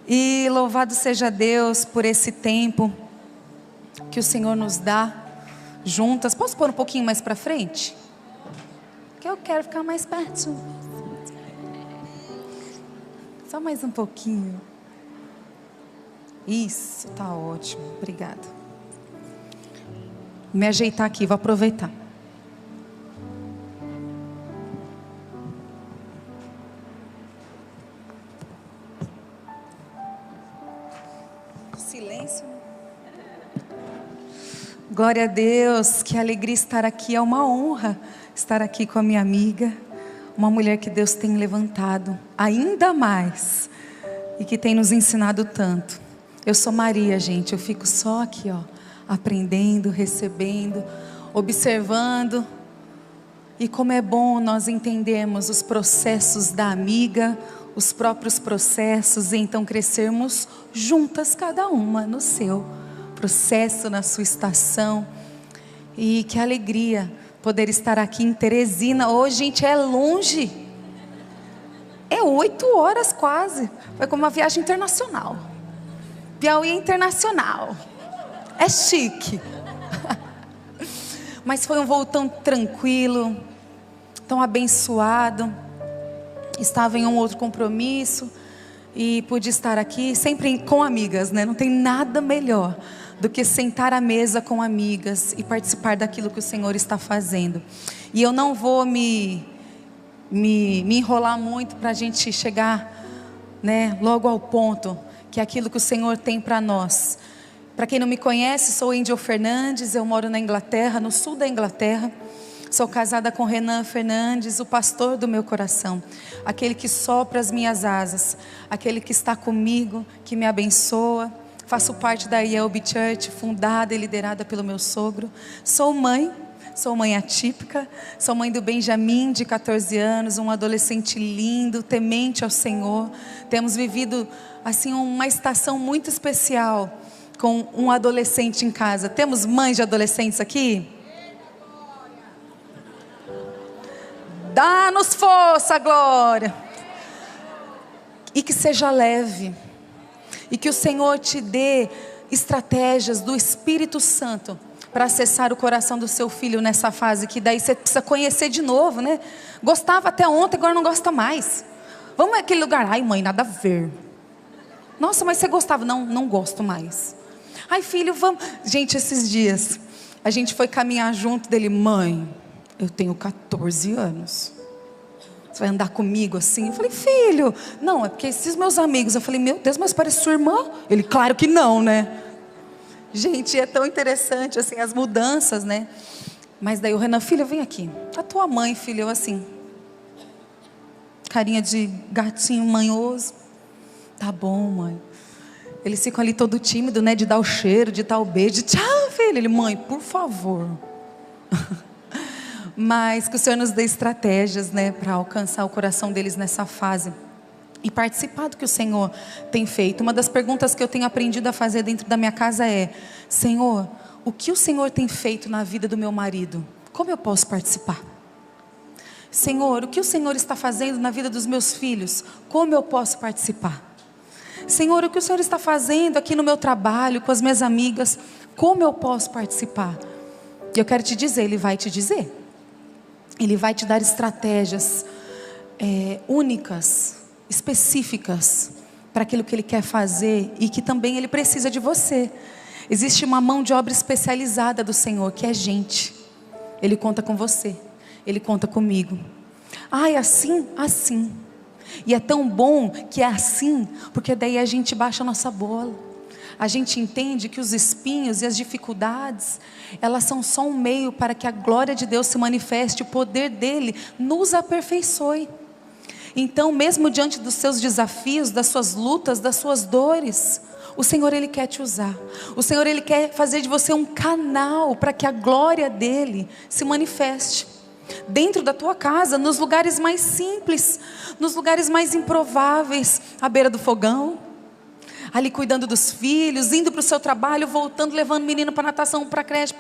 E louvado seja Deus por esse tempo que o Senhor nos dá juntas. Posso pôr um pouquinho mais para frente? Que eu quero ficar mais perto. Só mais um pouquinho. Isso, tá ótimo. Obrigada. Vou me ajeitar aqui, vou aproveitar. Silêncio. Glória a Deus, que alegria estar aqui. É uma honra estar aqui com a minha amiga, uma mulher que Deus tem levantado ainda mais e que tem nos ensinado tanto. Eu sou Maria, gente, eu fico só aqui, ó, aprendendo, recebendo, observando. E como é bom nós entendermos os processos da amiga, os próprios processos, e então crescermos juntas, cada uma no seu processo, na sua estação. E que alegria poder estar aqui em Teresina. Hoje, gente, é longe. É 8 horas quase. Foi como uma viagem internacional. Piauí internacional. É chique. Mas foi um voo tão tranquilo, tão abençoado. Estava em um outro compromisso e pude estar aqui sempre com amigas, né? Não tem nada melhor do que sentar à mesa com amigas e participar daquilo que o Senhor está fazendo. E eu não vou me enrolar muito para a gente chegar, né, logo ao ponto, que é aquilo que o Senhor tem para nós. Para quem não me conhece, sou Angel Fernandes, eu moro na Inglaterra, no sul da Inglaterra. Sou casada com Renan Fernandes, o pastor do meu coração, aquele que sopra as minhas asas, aquele que está comigo, que me abençoa. Faço parte da IELB Church, fundada e liderada pelo meu sogro. Sou mãe atípica, sou mãe do Benjamin, de 14 anos, um adolescente lindo, temente ao Senhor. Temos vivido assim uma estação muito especial com um adolescente em casa. Temos mães de adolescentes aqui? Dá-nos força, Glória. E que seja leve. E que o Senhor te dê estratégias do Espírito Santo para acessar o coração do seu filho nessa fase, que daí você precisa conhecer de novo, né? Gostava até ontem, agora não gosta mais. Vamos naquele lugar. Ai, mãe, nada a ver. Nossa, mas você gostava? Não, não gosto mais. Ai, filho, vamos. Gente, esses dias a gente foi caminhar junto dele. Mãe, eu tenho 14 anos. Você vai andar comigo assim? Eu falei, filho, não, é porque esses meus amigos. Eu falei, meu Deus, mas parece sua irmã. Ele, claro que não, né? Gente, é tão interessante assim as mudanças, né? Mas daí o Renan, filho, vem aqui. A tua mãe, filho, eu assim, carinha de gatinho manhoso. Tá bom, mãe. Eles ficam ali todo tímido, né? De dar o cheiro, de dar o beijo. Tchau, filho. Ele, mãe, por favor. Mas que o Senhor nos dê estratégias, né, para alcançar o coração deles nessa fase e participar do que o Senhor tem feito. Uma das perguntas que eu tenho aprendido a fazer dentro da minha casa é: Senhor, o que o Senhor tem feito na vida do meu marido? Como eu posso participar? Senhor, o que o Senhor está fazendo na vida dos meus filhos? Como eu posso participar? Senhor, o que o Senhor está fazendo aqui no meu trabalho, com as minhas amigas? Como eu posso participar? E eu quero te dizer, Ele vai te dizer. Ele vai te dar estratégias únicas, específicas, para aquilo que Ele quer fazer e que também Ele precisa de você. Existe uma mão de obra especializada do Senhor, que é gente. Ele conta com você, Ele conta comigo. Ai, assim, assim. E é tão bom que é assim, porque daí a gente baixa a nossa bola. A gente entende que os espinhos e as dificuldades, elas são só um meio para que a glória de Deus se manifeste, o poder dEle nos aperfeiçoe. Então, mesmo diante dos seus desafios, das suas lutas, das suas dores, o Senhor, Ele quer te usar. O Senhor, Ele quer fazer de você um canal para que a glória dEle se manifeste. Dentro da tua casa, nos lugares mais simples, nos lugares mais improváveis, à beira do fogão, ali cuidando dos filhos, indo para o seu trabalho, voltando, levando o menino para natação, para a creche,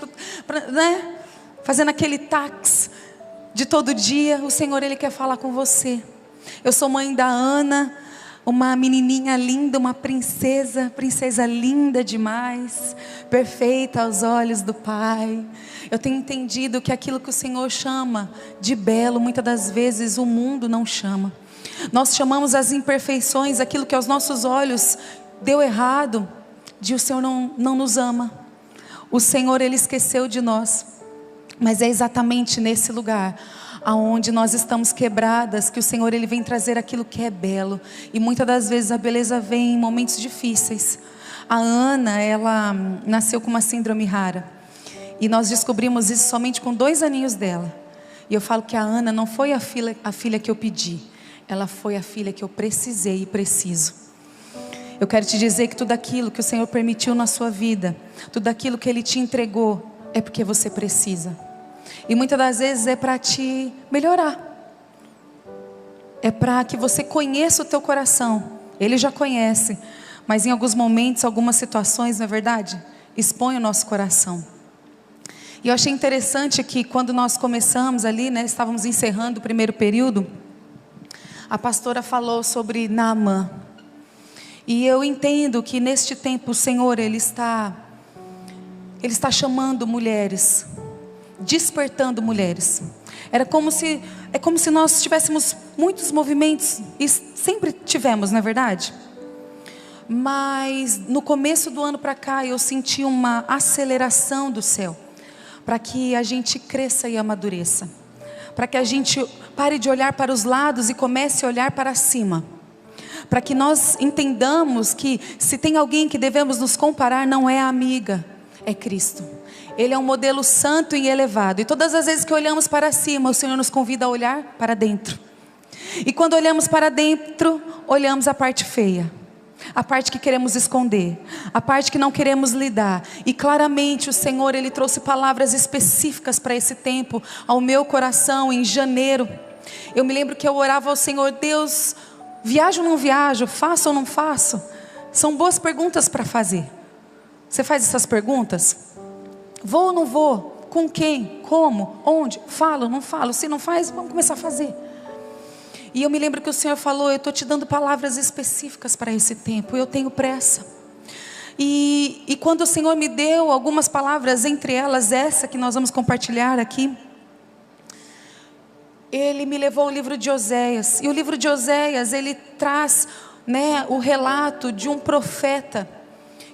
né? Fazendo aquele táxi de todo dia. O Senhor, Ele quer falar com você. Eu sou mãe da Ana, uma menininha linda, uma princesa linda demais, perfeita aos olhos do Pai. Eu tenho entendido que aquilo que o Senhor chama de belo, muitas das vezes o mundo não chama. Nós chamamos as imperfeições, aquilo que aos nossos olhos deu errado, de o Senhor não nos ama. O Senhor, Ele esqueceu de nós. Mas é exatamente nesse lugar aonde nós estamos quebradas, que o Senhor, Ele vem trazer aquilo que é belo. E muitas das vezes a beleza vem em momentos difíceis. A Ana, ela nasceu com uma síndrome rara, e nós descobrimos isso somente com 2 aninhos dela. E eu falo que a Ana não foi a filha que eu pedi, ela foi a filha que eu precisei e preciso. Eu quero te dizer que tudo aquilo que o Senhor permitiu na sua vida, tudo aquilo que Ele te entregou, é porque você precisa. E muitas das vezes é para te melhorar. É para que você conheça o teu coração. Ele já conhece. Mas em alguns momentos, algumas situações, não é verdade? Expõe o nosso coração. E eu achei interessante que quando nós começamos ali, né, estávamos encerrando o primeiro período, a pastora falou sobre Naamã. E eu entendo que neste tempo o Senhor, Ele está chamando mulheres, despertando mulheres. É como se nós tivéssemos muitos movimentos, e sempre tivemos, não é verdade? Mas no começo do ano para cá eu senti uma aceleração do céu, para que a gente cresça e amadureça, para que a gente pare de olhar para os lados e comece a olhar para cima, para que nós entendamos que se tem alguém que devemos nos comparar, não é a amiga, é Cristo. Ele é um modelo santo e elevado. E todas as vezes que olhamos para cima, o Senhor nos convida a olhar para dentro. E quando olhamos para dentro, olhamos a parte feia, a parte que queremos esconder, a parte que não queremos lidar. E claramente o Senhor, Ele trouxe palavras específicas para esse tempo ao meu coração em janeiro. Eu me lembro que eu orava ao Senhor: Deus, viajo ou não viajo? Faço ou não faço? São boas perguntas para fazer. Você faz essas perguntas? Vou ou não vou? Com quem? Como? Onde? Falo ou não falo? Se não faz, vamos começar a fazer. E eu me lembro que o Senhor falou: eu estou te dando palavras específicas para esse tempo, eu tenho pressa. E quando o Senhor me deu algumas palavras, entre elas essa que nós vamos compartilhar aqui, Ele me levou ao livro de Oséias. E o livro de Oséias, ele traz, né, o relato de um profeta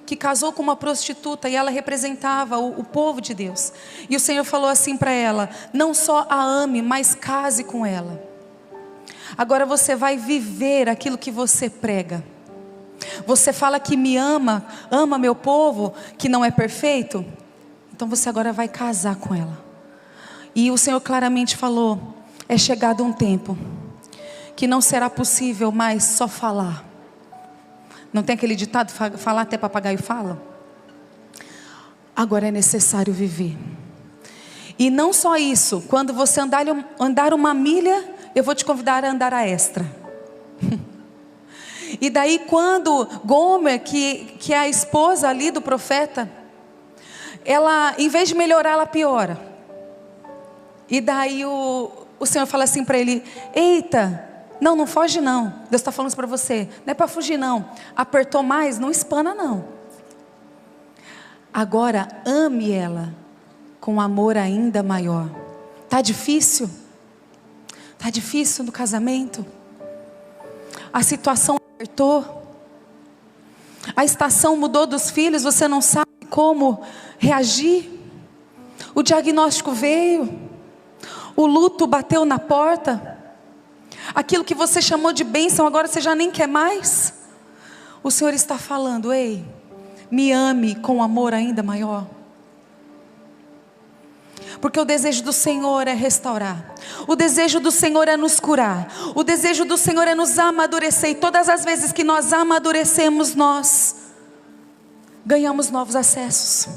que casou com uma prostituta, e ela representava o povo de Deus. E o Senhor falou assim para ela: não só a ame, mas case com ela. Agora você vai viver aquilo que você prega. Você fala que me ama, ama meu povo, que não é perfeito. Então você agora vai casar com ela. E o Senhor claramente falou: é chegado um tempo que não será possível mais só falar. Não tem aquele ditado, falar até papagaio fala? Agora é necessário viver. E não só isso, quando você andar uma milha, eu vou te convidar a andar a extra. E daí quando Gomer, que é a esposa ali do profeta, ela, em vez de melhorar, ela piora. E daí o Senhor fala assim para ele: eita, não foge não. Deus está falando isso para você. Não é para fugir não. Apertou mais, não espana não. Agora ame ela com amor ainda maior. Tá difícil? Tá difícil no casamento? A situação apertou? A estação mudou dos filhos, você não sabe como reagir? O diagnóstico veio, o luto bateu na porta. Aquilo que você chamou de bênção, agora você já nem quer mais. O Senhor está falando: ei, me ame com amor ainda maior. Porque o desejo do Senhor é restaurar. O desejo do Senhor é nos curar. O desejo do Senhor é nos amadurecer. E todas as vezes que nós amadurecemos, nós ganhamos novos acessos.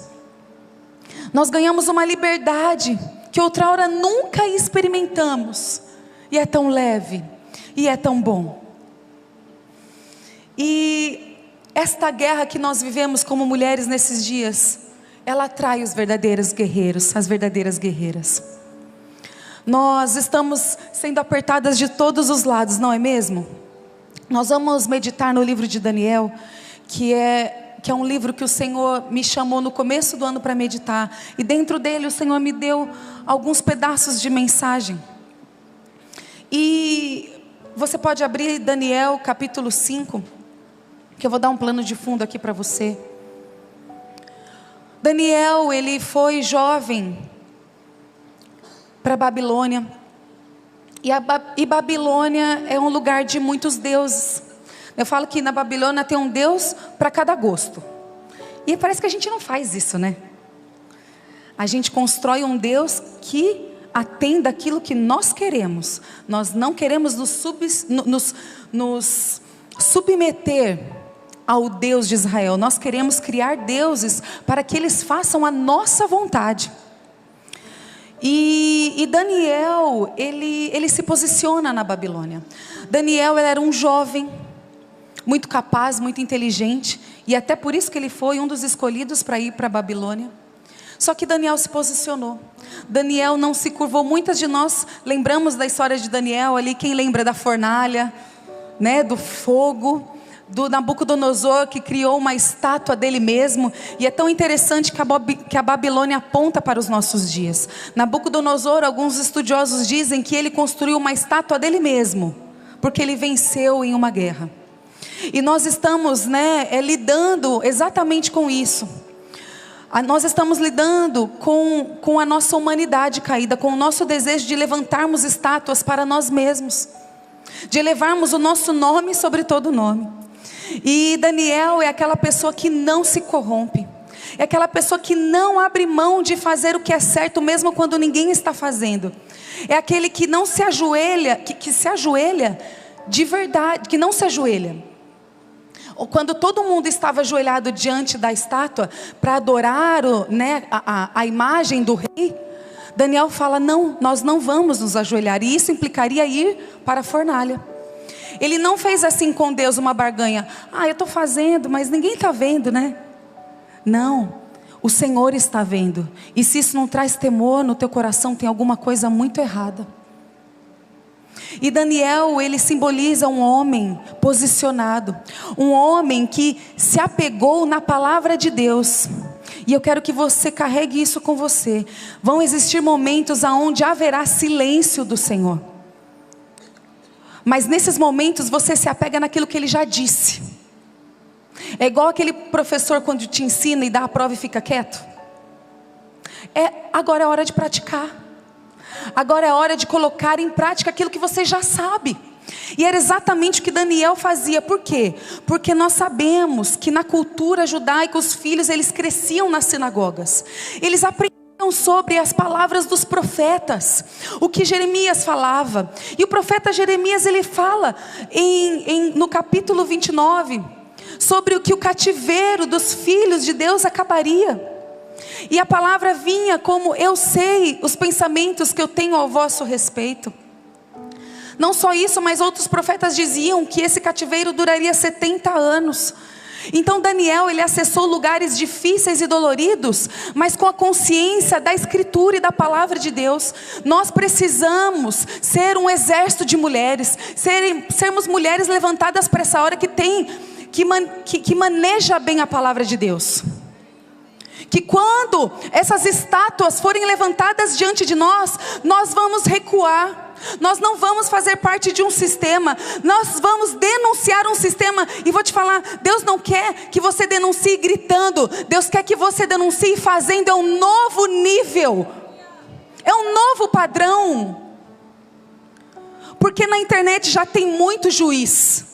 Nós ganhamos uma liberdade que outrora nunca experimentamos. E é tão leve, e é tão bom. E esta guerra que nós vivemos como mulheres nesses dias, ela atrai os verdadeiros guerreiros, as verdadeiras guerreiras. Nós estamos sendo apertadas de todos os lados, não é mesmo? Nós vamos meditar no livro de Daniel, que é um livro que o Senhor me chamou no começo do ano para meditar. E dentro dele o Senhor me deu alguns pedaços de mensagem. E você pode abrir Daniel capítulo 5, que eu vou dar um plano de fundo aqui para você. Daniel, ele foi jovem para Babilônia. E Babilônia é um lugar de muitos deuses. Eu falo que na Babilônia tem um Deus para cada gosto. E parece que a gente não faz isso, né? A gente constrói um Deus que atenda aquilo que nós queremos. Nós não queremos nos submeter ao Deus de Israel. Nós queremos criar deuses para que eles façam a nossa vontade. E Daniel, ele se posiciona na Babilônia. Daniel, ele era um jovem, muito capaz, muito inteligente. E até por isso que ele foi um dos escolhidos para ir para a Babilônia. Só que Daniel se posicionou. Daniel não se curvou. Muitas de nós lembramos da história de Daniel ali. Quem lembra da fornalha, né, do fogo, do Nabucodonosor, que criou uma estátua dele mesmo. E é tão interessante que a Babilônia aponta para os nossos dias. Nabucodonosor, alguns estudiosos dizem que ele construiu uma estátua dele mesmo, porque ele venceu em uma guerra. E nós estamos, lidando exatamente com isso. Nós estamos lidando com a nossa humanidade caída, com o nosso desejo de levantarmos estátuas para nós mesmos, de elevarmos o nosso nome sobre todo nome. E Daniel é aquela pessoa que não se corrompe, é aquela pessoa que não abre mão de fazer o que é certo mesmo quando ninguém está fazendo. É aquele que não se ajoelha, que se ajoelha de verdade, que não se ajoelha. Quando todo mundo estava ajoelhado diante da estátua para adorar a imagem do rei, Daniel fala: não, nós não vamos nos ajoelhar. E isso implicaria ir para a fornalha. Ele não fez assim com Deus uma barganha. Eu estou fazendo, mas ninguém está vendo, né? Não, o Senhor está vendo. E se isso não traz temor no teu coração, tem alguma coisa muito errada. E Daniel, ele simboliza um homem posicionado, um homem que se apegou na palavra de Deus. E eu quero que você carregue isso com você. Vão existir momentos onde haverá silêncio do Senhor, mas nesses momentos você se apega naquilo que Ele já disse. É igual aquele professor quando te ensina e dá a prova e fica quieto. Agora é hora de praticar. Agora é hora de colocar em prática aquilo que você já sabe. E era exatamente o que Daniel fazia. Por quê? Porque nós sabemos que na cultura judaica os filhos, eles cresciam nas sinagogas. Eles aprendiam sobre as palavras dos profetas, o que Jeremias falava. E o profeta Jeremias, ele fala no capítulo 29 sobre o que o cativeiro dos filhos de Deus acabaria. E a palavra vinha como: eu sei os pensamentos que eu tenho ao vosso respeito. Não só isso, mas outros profetas diziam que esse cativeiro duraria 70 anos. Então Daniel, ele acessou lugares difíceis e doloridos, mas com a consciência da Escritura e da palavra de Deus. Nós precisamos ser um exército de mulheres, sermos mulheres levantadas para essa hora que maneja bem a palavra de Deus. Que quando essas estátuas forem levantadas diante de nós, nós vamos recuar. Nós não vamos fazer parte de um sistema. Nós vamos denunciar um sistema. E vou te falar, Deus não quer que você denuncie gritando. Deus quer que você denuncie fazendo. É um novo nível. É um novo padrão. Porque na internet já tem muito juiz.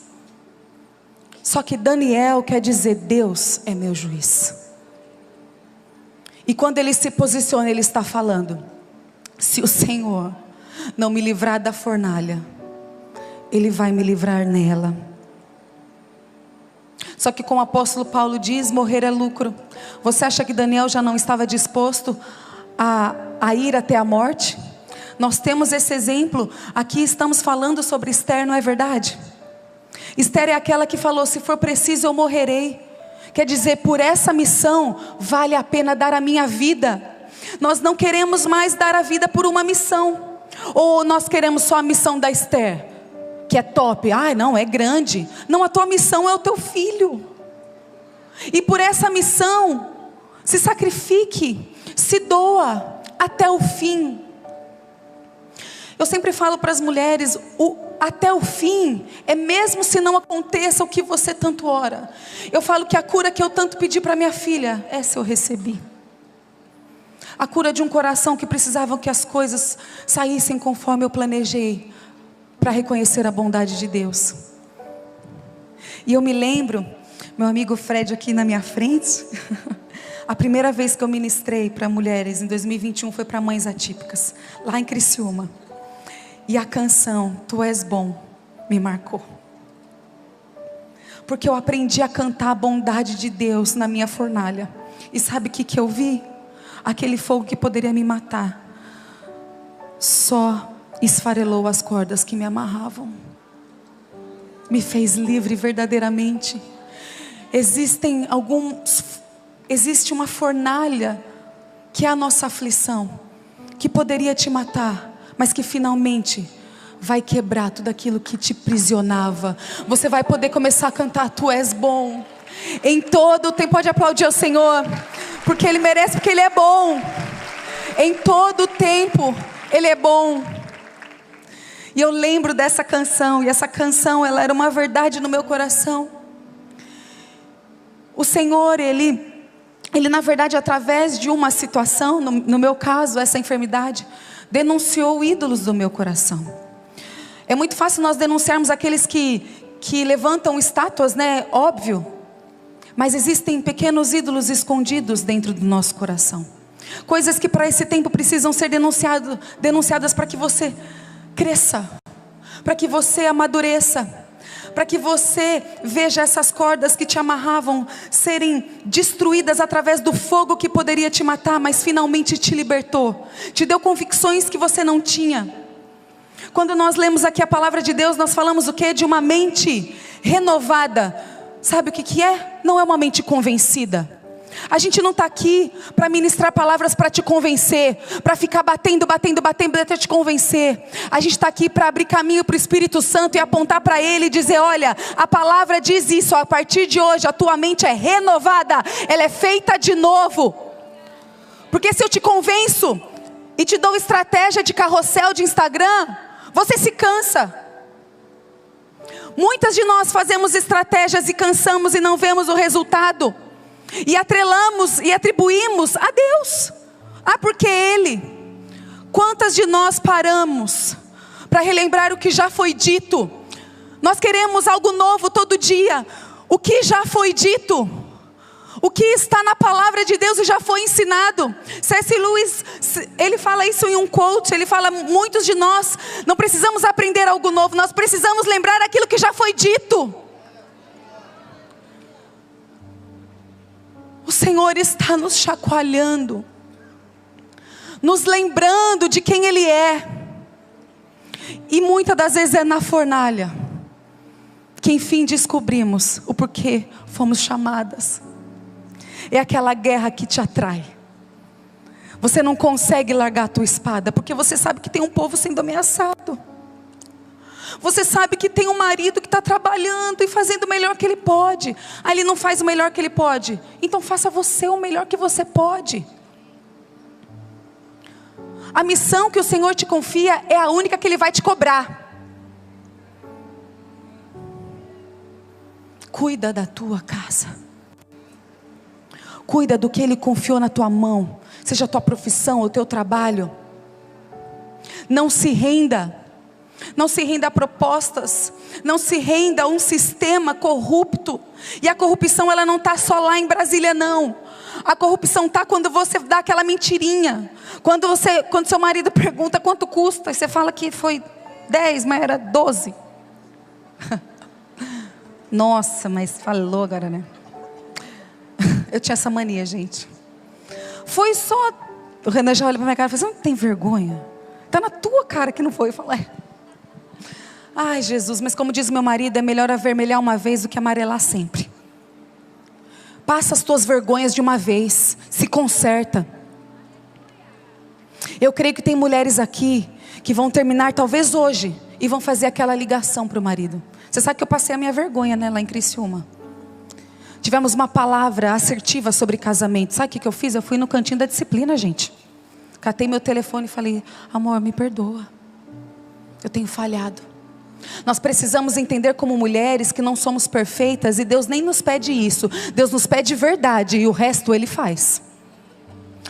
Só que Daniel quer dizer: Deus é meu juiz. E quando ele se posiciona, ele está falando: se o Senhor não me livrar da fornalha, Ele vai me livrar nela. Só que como o apóstolo Paulo diz, morrer é lucro. Você acha que Daniel já não estava disposto a ir até a morte? Nós temos esse exemplo. Aqui estamos falando sobre Esther, não é verdade? Esther é aquela que falou: se for preciso eu morrerei. Quer dizer, por essa missão vale a pena dar a minha vida. Nós não queremos mais dar a vida por uma missão. Ou nós queremos só a missão da Esther? que é top. Ai, não, é grande. Não, a tua missão é o teu filho. E por essa missão, se sacrifique, se doa até o fim. Eu sempre falo para as mulheres, até o fim, é mesmo se não aconteça o que você tanto ora. Eu falo que a cura que eu tanto pedi para minha filha, essa eu recebi. A cura de um coração que precisava que as coisas saíssem conforme eu planejei, para reconhecer a bondade de Deus. E eu me lembro, meu amigo Fred aqui na minha frente, a primeira vez que eu ministrei para mulheres em 2021 foi para mães atípicas, lá em Criciúma. E a canção Tu És Bom me marcou. Porque eu aprendi a cantar a bondade de Deus na minha fornalha. E sabe o que eu vi? Aquele fogo que poderia me matar só esfarelou as cordas que me amarravam. Me fez livre verdadeiramente. Existe uma fornalha que é a nossa aflição, que poderia te matar, mas que finalmente vai quebrar tudo aquilo que te prisionava. Você vai poder começar a cantar Tu És Bom. Em todo o tempo, pode aplaudir ao Senhor, porque Ele merece, porque Ele é bom. Em todo o tempo, Ele é bom. E eu lembro dessa canção, e essa canção, ela era uma verdade no meu coração. O Senhor, Ele na verdade, através de uma situação, no meu caso, essa enfermidade, denunciou ídolos do meu coração. É muito fácil nós denunciarmos aqueles que levantam estátuas, né? Óbvio. Mas existem pequenos ídolos escondidos dentro do nosso coração. Coisas que para esse tempo precisam ser denunciadas para que você cresça, para que você amadureça, para que você veja essas cordas que te amarravam serem destruídas através do fogo que poderia te matar, mas finalmente te libertou, te deu convicções que você não tinha. Quando nós lemos aqui a palavra de Deus, nós falamos o quê? De uma mente renovada. Sabe o que é? Não é uma mente convencida. A gente não está aqui para ministrar palavras para te convencer, para ficar batendo até te convencer. A gente está aqui para abrir caminho para o Espírito Santo e apontar para Ele e dizer: olha, a palavra diz isso, a partir de hoje a tua mente é renovada, ela é feita de novo. Porque se eu te convenço e te dou estratégia de carrossel de Instagram, você se cansa. Muitas de nós fazemos estratégias e cansamos e não vemos o resultado. E atrelamos e atribuímos a Deus. Porque Ele. Quantas de nós paramos para relembrar o que já foi dito? Nós queremos algo novo todo dia. O que já foi dito? O que está na palavra de Deus e já foi ensinado? C.S. Lewis, ele fala isso em um quote. Ele fala: muitos de nós não precisamos aprender algo novo, nós precisamos lembrar aquilo que já foi dito. O Senhor está nos chacoalhando, nos lembrando de quem Ele é. E muitas das vezes é na fornalha que enfim descobrimos o porquê fomos chamadas. É aquela guerra que te atrai. Você não consegue largar a tua espada, porque você sabe que tem um povo sendo ameaçado. Você sabe que tem um marido que está trabalhando e fazendo o melhor que ele pode. Ele não faz o melhor que ele pode. Então faça você o melhor que você pode. A missão que o Senhor te confia é a única que Ele vai te cobrar. Cuida da tua casa. Cuida do que Ele confiou na tua mão. Seja a tua profissão, o teu trabalho. Não se renda. Não se renda a propostas. Não se renda a um sistema corrupto. E a corrupção, ela não está só lá em Brasília, não. A corrupção está quando você dá aquela mentirinha. Quando seu marido pergunta quanto custa, e você fala que foi 10, mas era 12. Nossa, mas falou agora, né? Eu tinha essa mania, gente. Foi só... O Renan já olha para minha cara e fala: você não tem vergonha? Está na tua cara que não foi. Eu falo: ai, Jesus, mas como diz meu marido, é melhor avermelhar uma vez do que amarelar sempre. Passa as tuas vergonhas de uma vez. Se conserta. Eu creio que tem mulheres aqui que vão terminar talvez hoje e vão fazer aquela ligação para o marido. Você sabe que eu passei a minha vergonha, né, lá em Criciúma. Tivemos uma palavra assertiva sobre casamento. Sabe o que eu fiz? Eu fui no cantinho da disciplina, gente. Catei meu telefone e falei: amor, me perdoa, eu tenho falhado. Nós precisamos entender como mulheres que não somos perfeitas, e Deus nem nos pede isso. Deus nos pede verdade, e o resto Ele faz.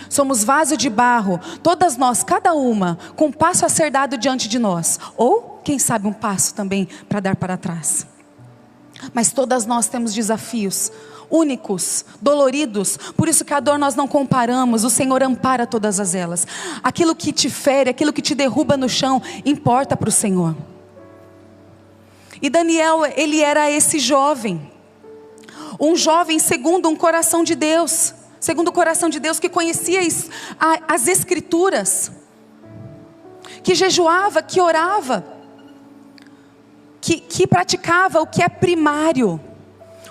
Somos vaso de barro, todas nós, cada uma, com um passo a ser dado diante de nós, ou quem sabe um passo também para dar para trás. Mas todas nós temos desafios únicos, doloridos. Por isso que a dor nós não comparamos. O Senhor ampara todas elas. Aquilo que te fere, aquilo que te derruba no chão, importa para o Senhor. E Daniel, ele era esse jovem. Um jovem segundo um coração de Deus. Segundo o coração de Deus, que conhecia as Escrituras. Que jejuava, que orava. Que praticava o que é primário.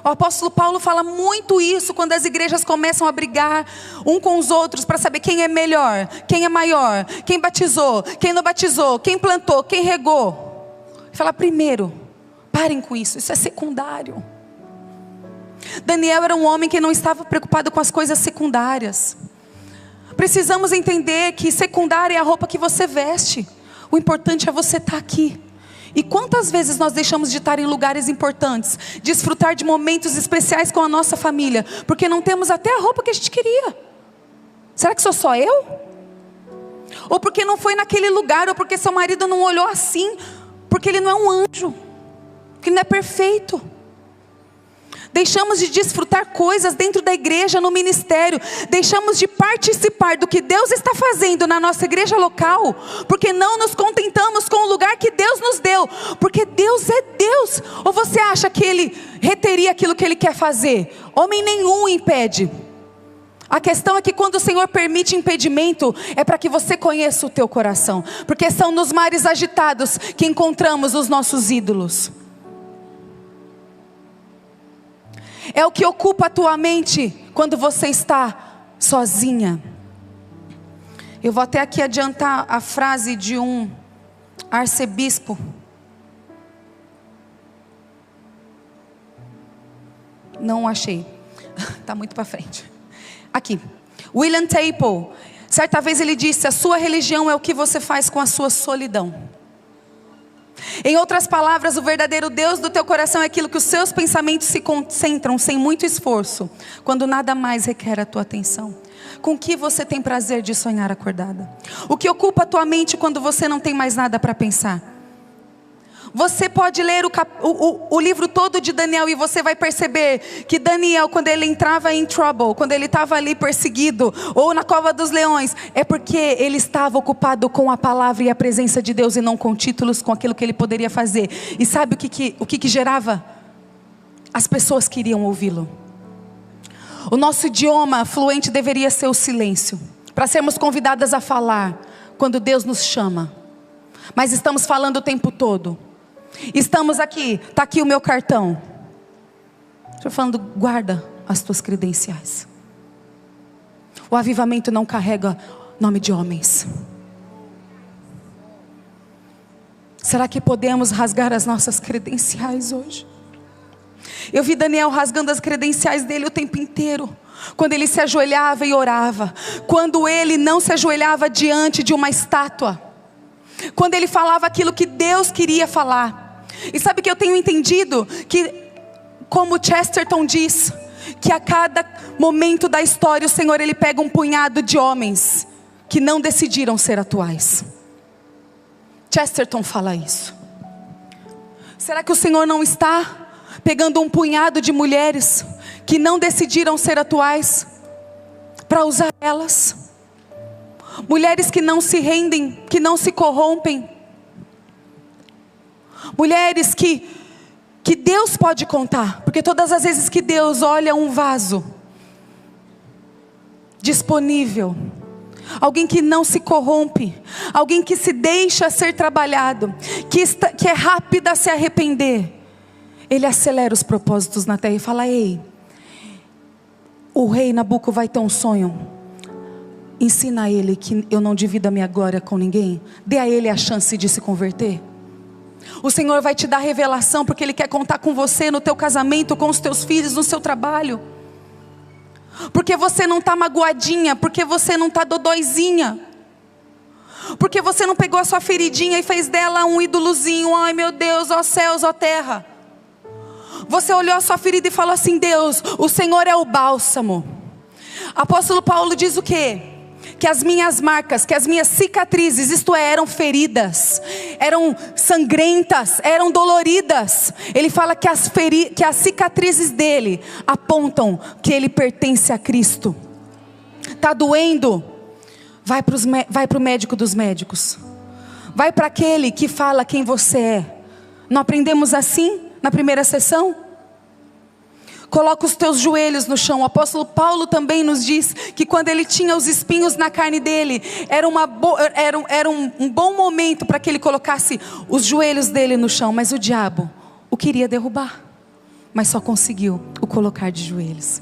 O apóstolo Paulo fala muito isso quando as igrejas começam a brigar um com os outros para saber quem é melhor, quem é maior, quem batizou, quem não batizou, quem plantou, quem regou. Ele fala: primeiro, parem com isso, isso é secundário. Daniel era um homem que não estava preocupado com as coisas secundárias. Precisamos entender que secundária é a roupa que você veste. O importante é você estar aqui. E quantas vezes nós deixamos de estar em lugares importantes, desfrutar de momentos especiais com a nossa família, porque não temos até a roupa que a gente queria? Será que sou só eu? Ou porque não foi naquele lugar, ou porque seu marido não olhou assim, porque ele não é um anjo, porque ele não é perfeito. Deixamos de desfrutar coisas dentro da igreja, no ministério. Deixamos de participar do que Deus está fazendo na nossa igreja local, porque não nos contentamos com o lugar que Deus nos deu. Porque Deus é Deus. Ou você acha que Ele reteria aquilo que Ele quer fazer? Homem nenhum impede. A questão é que quando o Senhor permite impedimento, é para que você conheça o teu coração. Porque são nos mares agitados que encontramos os nossos ídolos. É o que ocupa a tua mente quando você está sozinha. Eu vou até aqui adiantar a frase de um arcebispo. Não achei. Está muito para frente. Aqui. William Temple. Certa vez ele disse: a sua religião é o que você faz com a sua solidão. Em outras palavras, o verdadeiro Deus do teu coração é aquilo que os seus pensamentos se concentram sem muito esforço, quando nada mais requer a tua atenção. Com que você tem prazer de sonhar acordada? O que ocupa a tua mente quando você não tem mais nada para pensar? Você pode ler o livro todo de Daniel e você vai perceber que Daniel, quando ele entrava em trouble, quando ele estava ali perseguido, ou na cova dos leões, é porque ele estava ocupado com a palavra e a presença de Deus, e não com títulos, com aquilo que ele poderia fazer. E sabe o que gerava? As pessoas queriam ouvi-lo. O nosso idioma fluente deveria ser o silêncio, para sermos convidadas a falar quando Deus nos chama. Mas estamos falando o tempo todo. Estamos aqui, está aqui o meu cartão. Estou falando: guarda as tuas credenciais. O avivamento não carrega nome de homens. Será que podemos rasgar as nossas credenciais hoje? Eu vi Daniel rasgando as credenciais dele o tempo inteiro. Quando ele se ajoelhava e orava. Quando ele não se ajoelhava diante de uma estátua. Quando ele falava aquilo que Deus queria falar. E sabe que eu tenho entendido? Que, como Chesterton diz, que a cada momento da história o Senhor, Ele pega um punhado de homens que não decidiram ser atuais. Chesterton fala isso. Será que o Senhor não está pegando um punhado de mulheres que não decidiram ser atuais, para usar elas? Mulheres que não se rendem, que não se corrompem. Mulheres que Deus pode contar. Porque todas as vezes que Deus olha um vaso disponível, alguém que não se corrompe, alguém que se deixa ser trabalhado, que é rápida a se arrepender, Ele acelera os propósitos na terra e fala: ei, o rei Nabuco vai ter um sonho. Ensina a ele que eu não divido a minha glória com ninguém. Dê a ele a chance de se converter. O Senhor vai te dar revelação, porque Ele quer contar com você no teu casamento, com os teus filhos, no seu trabalho. Porque você não está magoadinha, porque você não está dodóizinha. Porque você não pegou a sua feridinha e fez dela um ídolozinho. Ai meu Deus, ó céus, ó terra. Você olhou a sua ferida e falou assim: Deus, o Senhor é o bálsamo. Apóstolo Paulo diz o quê? Que as minhas marcas, que as minhas cicatrizes, isto é, eram feridas, eram sangrentas, eram doloridas. Ele fala que as cicatrizes dele apontam que ele pertence a Cristo. Está doendo? Vai para o médico dos médicos. Vai para aquele que fala quem você é. Não aprendemos assim na primeira sessão? Coloca os teus joelhos no chão. O apóstolo Paulo também nos diz que quando ele tinha os espinhos na carne dele, era um bom momento para que ele colocasse os joelhos dele no chão. Mas o diabo o queria derrubar, mas só conseguiu o colocar de joelhos.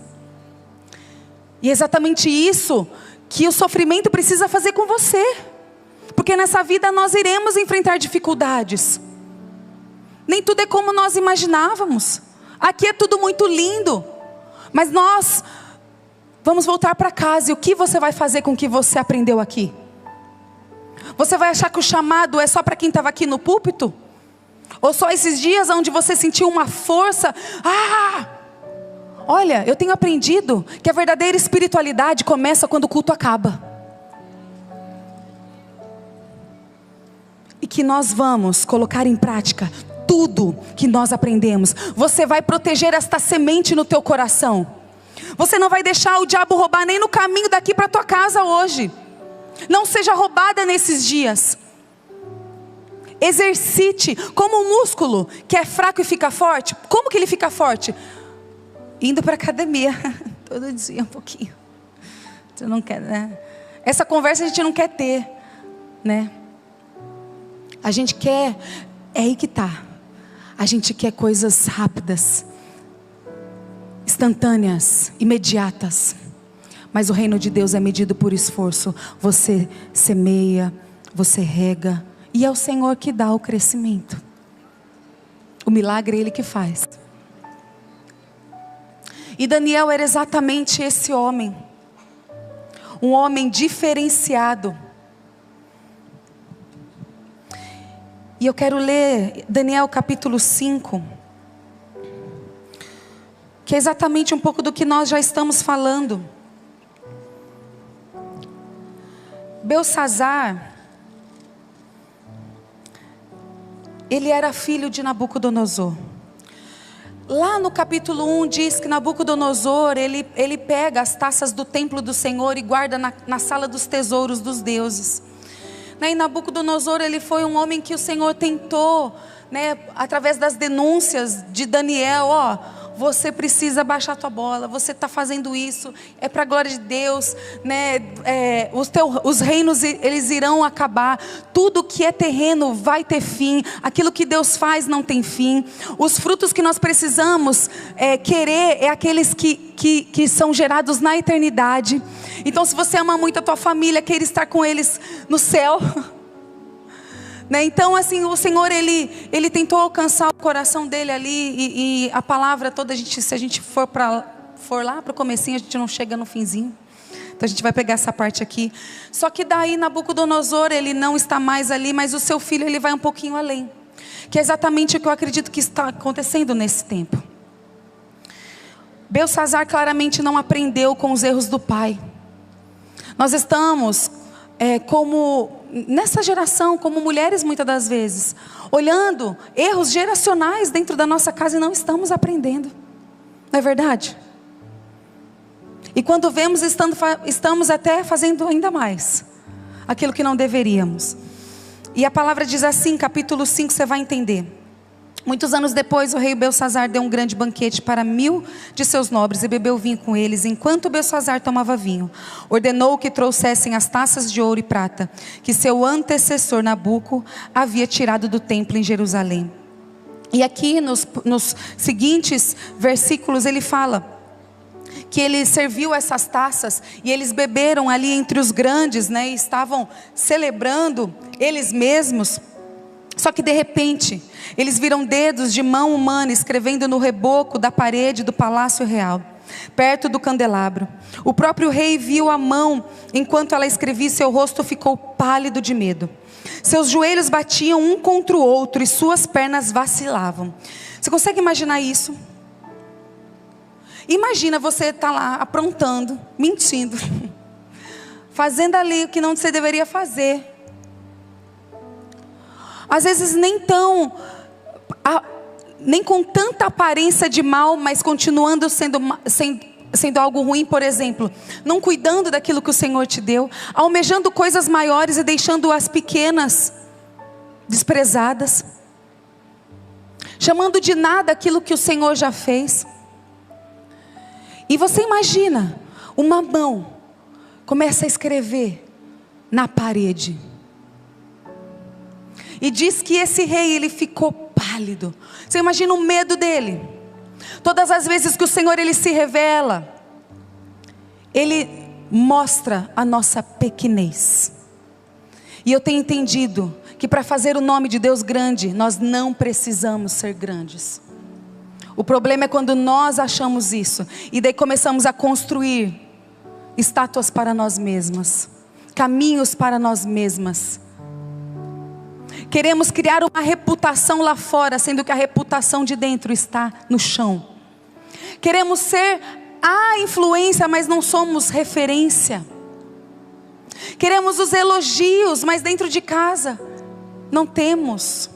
E é exatamente isso que o sofrimento precisa fazer com você. Porque nessa vida nós iremos enfrentar dificuldades. Nem tudo é como nós imaginávamos. Aqui é tudo muito lindo, mas nós vamos voltar para casa. E o que você vai fazer com o que você aprendeu aqui? Você vai achar que o chamado é só para quem estava aqui no púlpito? Ou só esses dias onde você sentiu uma força? Olha, eu tenho aprendido que a verdadeira espiritualidade começa quando o culto acaba. E que nós vamos colocar em prática tudo que nós aprendemos. Você vai proteger esta semente no teu coração. Você não vai deixar o diabo roubar nem no caminho daqui para tua casa hoje. Não seja roubada nesses dias. Exercite como um músculo que é fraco e fica forte. Como que ele fica forte? Indo para a academia todo dia um pouquinho. Você não quer, né? Essa conversa a gente não quer ter, né? A gente quer, é aí que tá. A gente quer coisas rápidas, instantâneas, imediatas. Mas o reino de Deus é medido por esforço. Você semeia, você rega, e é o Senhor que dá o crescimento. O milagre é Ele que faz. E Daniel era exatamente esse homem. Um homem diferenciado. E eu quero ler Daniel capítulo 5. Que é exatamente um pouco do que nós já estamos falando. Belsazar, ele era filho de Nabucodonosor. Lá no capítulo 1 diz que Nabucodonosor, ele pega as taças do templo do Senhor e guarda na sala dos tesouros dos deuses. E Nabucodonosor, ele foi um homem que o Senhor tentou, através das denúncias de Daniel, você precisa baixar a tua bola, você está fazendo isso, é para a glória de Deus, os reinos eles irão acabar, tudo que é terreno vai ter fim, aquilo que Deus faz não tem fim, os frutos que nós precisamos querer é aqueles que são gerados na eternidade. Então se você ama muito a tua família, queira estar com eles no céu. Então assim, o Senhor ele tentou alcançar o coração dele ali, e a palavra toda, se a gente for lá para o comecinho, a gente não chega no finzinho. Então a gente vai pegar essa parte aqui. Só que daí Nabucodonosor, ele não está mais ali, mas o seu filho, ele vai um pouquinho além. Que é exatamente o que eu acredito que está acontecendo nesse tempo. Belsazar claramente não aprendeu com os erros do pai. Nós estamos como nessa geração, como mulheres muitas das vezes, olhando erros geracionais dentro da nossa casa e não estamos aprendendo. Não é verdade? E quando vemos, estamos até fazendo ainda mais aquilo que não deveríamos. E a palavra diz assim, capítulo 5, você vai entender. Muitos anos depois, o rei Belsazar deu um grande banquete para 1000 de seus nobres e bebeu vinho com eles. Enquanto Belsazar tomava vinho, ordenou que trouxessem as taças de ouro e prata que seu antecessor Nabuco havia tirado do templo em Jerusalém. E aqui nos seguintes versículos ele fala que ele serviu essas taças e eles beberam ali entre os grandes, e estavam celebrando eles mesmos Só que de repente, eles viram dedos de mão humana escrevendo no reboco da parede do palácio real, perto do candelabro. O próprio rei viu a mão enquanto ela escrevia, e seu rosto ficou pálido de medo. Seus joelhos batiam um contra o outro e suas pernas vacilavam. Você consegue imaginar isso? Imagina você estar lá aprontando, mentindo, fazendo ali o que não você deveria fazer. Às vezes nem com tanta aparência de mal, mas continuando sendo algo ruim. Por exemplo, não cuidando daquilo que o Senhor te deu, almejando coisas maiores e deixando as pequenas desprezadas, chamando de nada aquilo que o Senhor já fez. E você imagina, uma mão começa a escrever na parede. E diz que esse rei, ele ficou pálido. Você imagina o medo dele. Todas as vezes que o Senhor, ele se revela, ele mostra a nossa pequenez. E eu tenho entendido que para fazer o nome de Deus grande, nós não precisamos ser grandes. O problema é quando nós achamos isso, e daí começamos a construir estátuas para nós mesmas, caminhos para nós mesmas. Queremos criar uma reputação lá fora, sendo que a reputação de dentro está no chão. Queremos ser a influência, mas não somos referência. Queremos os elogios, mas dentro de casa não temos.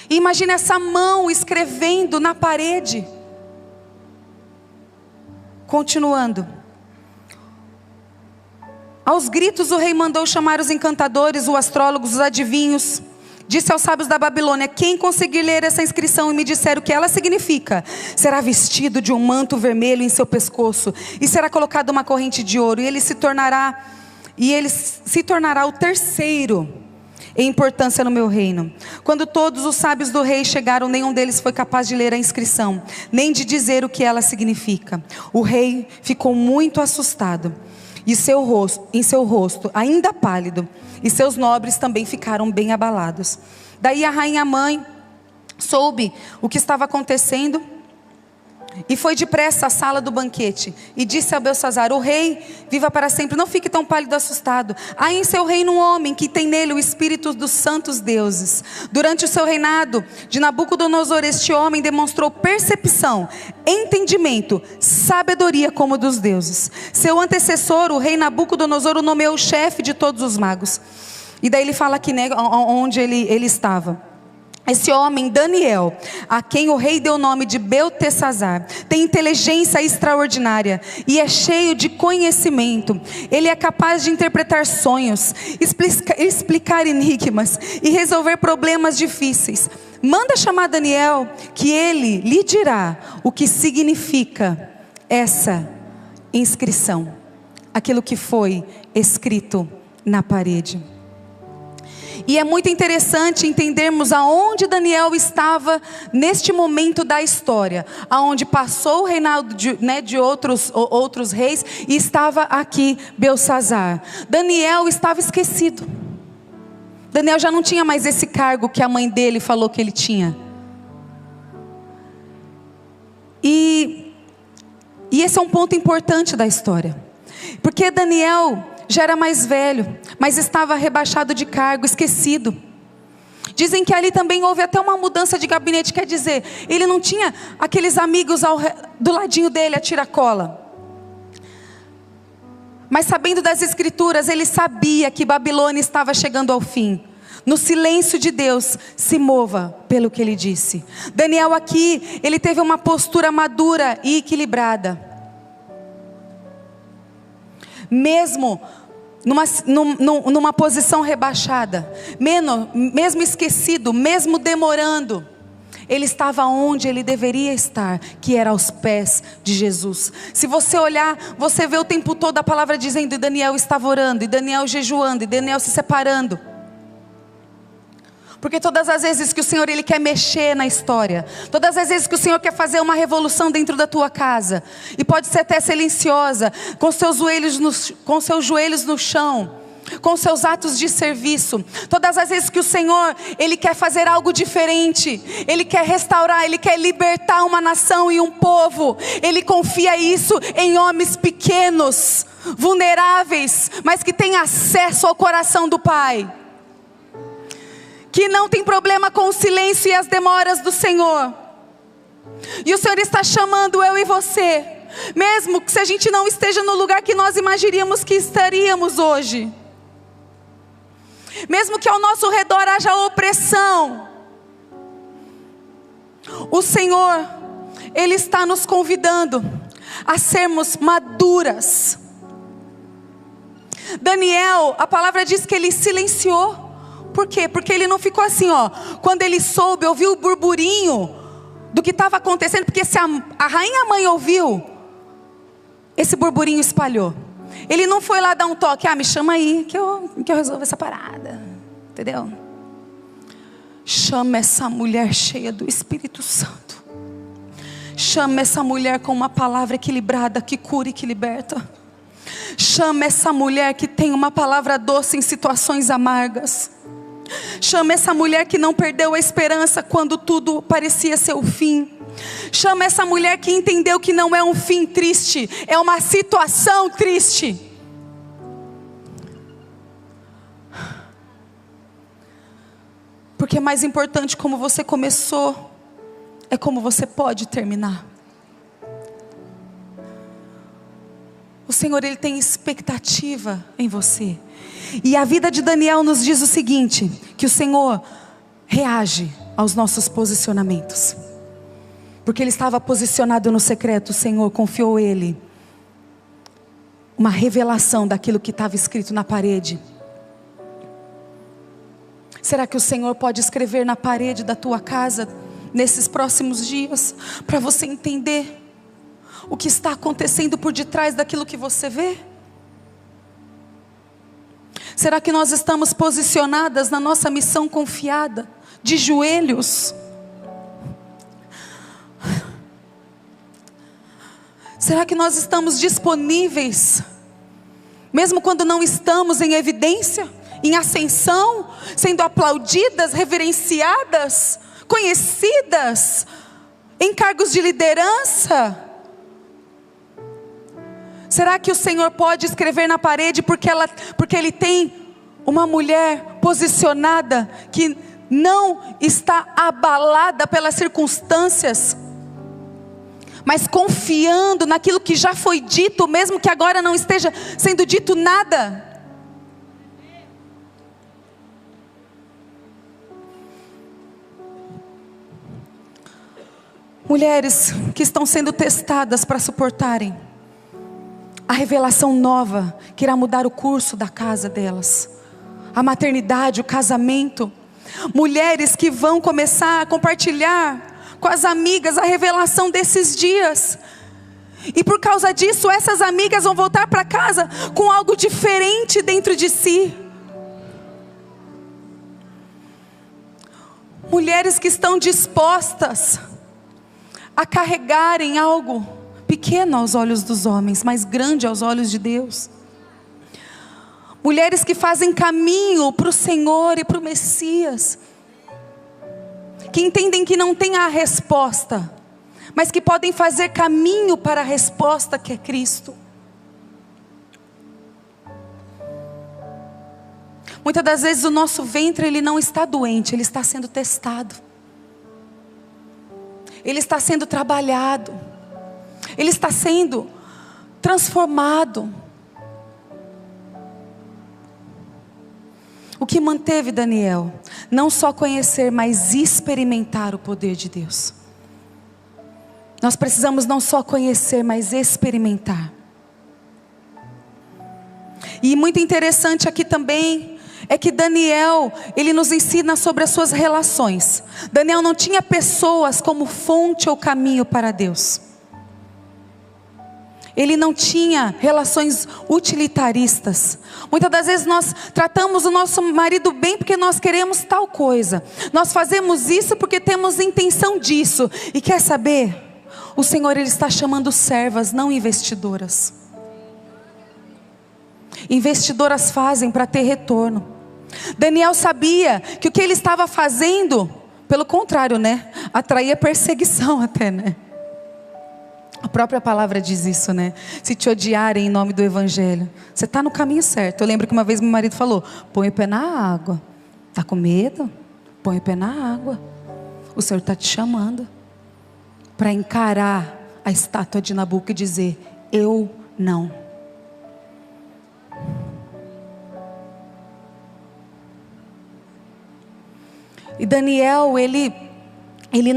E imagina essa mão escrevendo na parede. Continuando. Aos gritos o rei mandou chamar os encantadores, os astrólogos, os adivinhos. Disse aos sábios da Babilônia: quem conseguir ler essa inscrição e me disser o que ela significa, será vestido de um manto vermelho em seu pescoço, e será colocado uma corrente de ouro, e ele se tornará o terceiro em importância no meu reino. Quando todos os sábios do rei chegaram, nenhum deles foi capaz de ler a inscrição, nem de dizer o que ela significa. O rei ficou muito assustado, e em seu rosto ainda pálido, e seus nobres também ficaram bem abalados. Daí a rainha mãe soube o que estava acontecendo, e foi depressa à sala do banquete, e disse a Beltsazar: o rei viva para sempre, não fique tão pálido e assustado. Há em seu reino um homem que tem nele o espírito dos santos deuses. Durante o seu reinado de Nabucodonosor, este homem demonstrou percepção, entendimento, sabedoria como dos deuses. Seu antecessor, o rei Nabucodonosor, o nomeou chefe de todos os magos. E daí ele fala aqui, né, onde ele estava. Esse homem, Daniel, a quem o rei deu o nome de Beltesazar, tem inteligência extraordinária e é cheio de conhecimento. Ele é capaz de interpretar sonhos, explicar enigmas e resolver problemas difíceis. Manda chamar Daniel, que ele lhe dirá o que significa essa inscrição, aquilo que foi escrito na parede. E é muito interessante entendermos aonde Daniel estava neste momento da história, aonde passou o reinado de outros reis, e estava aqui Beltsazar. Daniel estava esquecido. Daniel já não tinha mais esse cargo que a mãe dele falou que ele tinha. E esse é um ponto importante da história, porque Daniel já era mais velho, mas estava rebaixado de cargo, esquecido. Dizem que ali também houve até uma mudança de gabinete, quer dizer, ele não tinha aqueles amigos do ladinho dele a tiracola. Mas sabendo das escrituras, ele sabia que Babilônia estava chegando ao fim. No silêncio de Deus, se mova pelo que ele disse. Daniel aqui, ele teve uma postura madura e equilibrada. Mesmo numa posição rebaixada, mesmo esquecido, mesmo demorando, ele estava onde ele deveria estar, que era aos pés de Jesus. Se você olhar, você vê o tempo todo a palavra dizendo: e Daniel estava orando, e Daniel jejuando, e Daniel se separando. Porque todas as vezes que o Senhor ele quer mexer na história, todas as vezes que o Senhor quer fazer uma revolução dentro da tua casa, e pode ser até silenciosa, com seus joelhos no chão, com seus atos de serviço. Todas as vezes que o Senhor, Ele quer fazer algo diferente, Ele quer restaurar, Ele quer libertar uma nação e um povo, Ele confia isso em homens pequenos, vulneráveis, mas que têm acesso ao coração do Pai, que não tem problema com o silêncio e as demoras do Senhor. E o Senhor está chamando eu e você, mesmo que se a gente não esteja no lugar que nós imaginaríamos que estaríamos hoje, mesmo que ao nosso redor haja opressão, o Senhor, Ele está nos convidando a sermos maduras. Daniel, a palavra diz que ele silenciou. Por quê? Porque ele não ficou assim, quando ele soube, ouviu o burburinho do que estava acontecendo, porque se a rainha mãe ouviu, esse burburinho espalhou. Ele não foi lá dar um toque, me chama aí, que eu resolvo essa parada, entendeu? Chama essa mulher cheia do Espírito Santo. Chama essa mulher com uma palavra equilibrada, que cura e que liberta. Chama essa mulher que tem uma palavra doce em situações amargas. Chama essa mulher que não perdeu a esperança quando tudo parecia ser o fim. Chama essa mulher que entendeu que não é um fim triste, é uma situação triste. Porque mais importante como você começou, é como você pode terminar. O Senhor, Ele tem expectativa em você. E a vida de Daniel nos diz o seguinte, que o Senhor reage aos nossos posicionamentos. Porque ele estava posicionado no secreto, o Senhor confiou a ele uma revelação daquilo que estava escrito na parede. Será que o Senhor pode escrever na parede da tua casa nesses próximos dias, para você entender o que está acontecendo por detrás daquilo que você vê? Será que nós estamos posicionadas na nossa missão confiada, de joelhos? Será que nós estamos disponíveis, mesmo quando não estamos em evidência, em ascensão, sendo aplaudidas, reverenciadas, conhecidas, em cargos de liderança? Será que o Senhor pode escrever na parede porque Ele tem uma mulher posicionada que não está abalada pelas circunstâncias, mas confiando naquilo que já foi dito, mesmo que agora não esteja sendo dito nada? Mulheres que estão sendo testadas para suportarem a revelação nova que irá mudar o curso da casa delas, a maternidade, o casamento. Mulheres que vão começar a compartilhar com as amigas a revelação desses dias, e por causa disso essas amigas vão voltar para casa com algo diferente dentro de si. Mulheres que estão dispostas a carregarem algo pequeno aos olhos dos homens, mas grande aos olhos de Deus. Mulheres que fazem caminho para o Senhor e para o Messias, que entendem que não tem a resposta, mas que podem fazer caminho para a resposta, que é Cristo. Muitas das vezes o nosso ventre, ele não está doente, ele está sendo testado, ele está sendo trabalhado, ele está sendo transformado. O que manteve Daniel? Não só conhecer, mas experimentar o poder de Deus. Nós precisamos não só conhecer, mas experimentar. E muito interessante aqui também é que Daniel, ele nos ensina sobre as suas relações. Daniel não tinha pessoas como fonte ou caminho para Deus. Ele não tinha relações utilitaristas. Muitas das vezes nós tratamos o nosso marido bem porque nós queremos tal coisa. Nós fazemos isso porque temos intenção disso. E quer saber? O Senhor, Ele está chamando servas, não investidoras. investidoras fazem para ter retorno. Daniel sabia que o que ele estava fazendo, pelo contrário, né? Atraía perseguição até, né? A própria palavra diz isso, né? Se te odiarem em nome do evangelho, você está no caminho certo. Eu lembro que uma vez meu marido falou: põe o pé na água. Está com medo? Põe o pé na água. O Senhor está te chamando para encarar a estátua de Nabuco e dizer: eu não. E Daniel, ele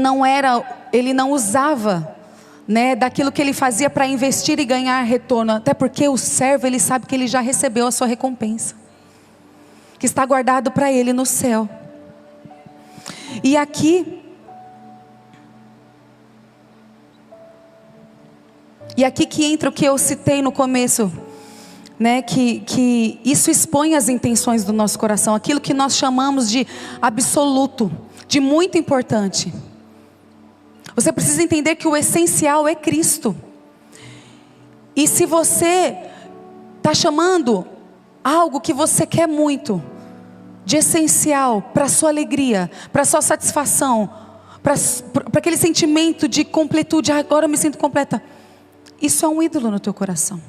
não usava, né, daquilo que ele fazia para investir e ganhar retorno, até porque o servo, ele sabe que ele já recebeu a sua recompensa, que está guardado para ele no céu. E aqui que entra o que eu citei no começo, né, que isso expõe as intenções do nosso coração, aquilo que nós chamamos de absoluto, de muito importante. Você precisa entender que o essencial é Cristo. E se você está chamando algo que você quer muito de essencial para a sua alegria, para a sua satisfação, para aquele sentimento de completude: agora eu me sinto completa, isso é um ídolo no teu coração.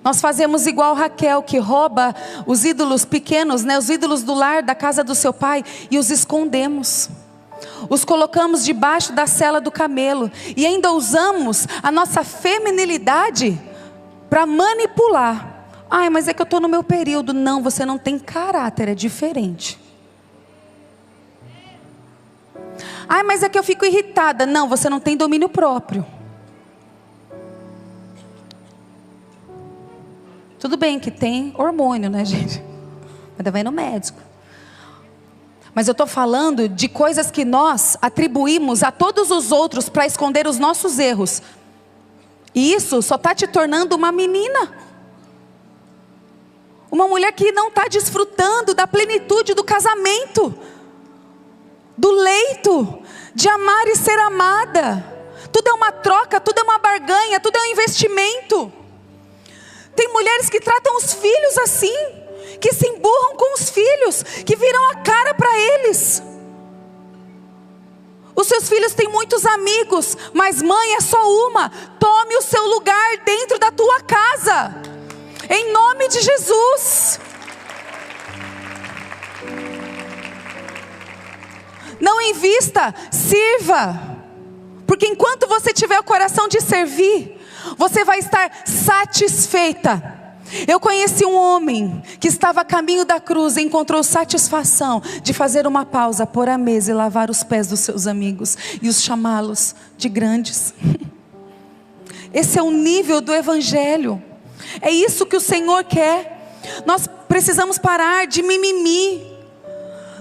Nós fazemos igual Raquel, que rouba os ídolos pequenos, né, os ídolos do lar, da casa do seu pai, e os escondemos. Os colocamos debaixo da sela do camelo. E ainda usamos a nossa feminilidade para manipular. Ai, mas é que eu estou no meu período. Não, você não tem caráter, é diferente. Ai, mas é que eu fico irritada. Não, você não tem domínio próprio. Tudo bem que tem hormônio, né, gente? Mas vai no médico. Mas eu estou falando de coisas que nós atribuímos a todos os outros para esconder os nossos erros. E isso só está te tornando uma menina. Uma mulher que não está desfrutando da plenitude do casamento, do leito, de amar e ser amada. Tudo é uma troca, tudo é uma barganha, tudo é um investimento. Tem mulheres que tratam os filhos assim, que se emburram com os filhos, que viram a cara para eles. Os seus filhos têm muitos amigos, mas mãe é só uma. Tome o seu lugar dentro da tua casa, em nome de Jesus. Não invista, sirva. Porque enquanto você tiver o coração de servir, você vai estar satisfeita. Eu conheci um homem que estava a caminho da cruz e encontrou satisfação de fazer uma pausa, pôr a mesa e lavar os pés dos seus amigos e os chamá-los de grandes. Esse é o nível do evangelho. É isso que o Senhor quer. Nós precisamos parar de mimimi.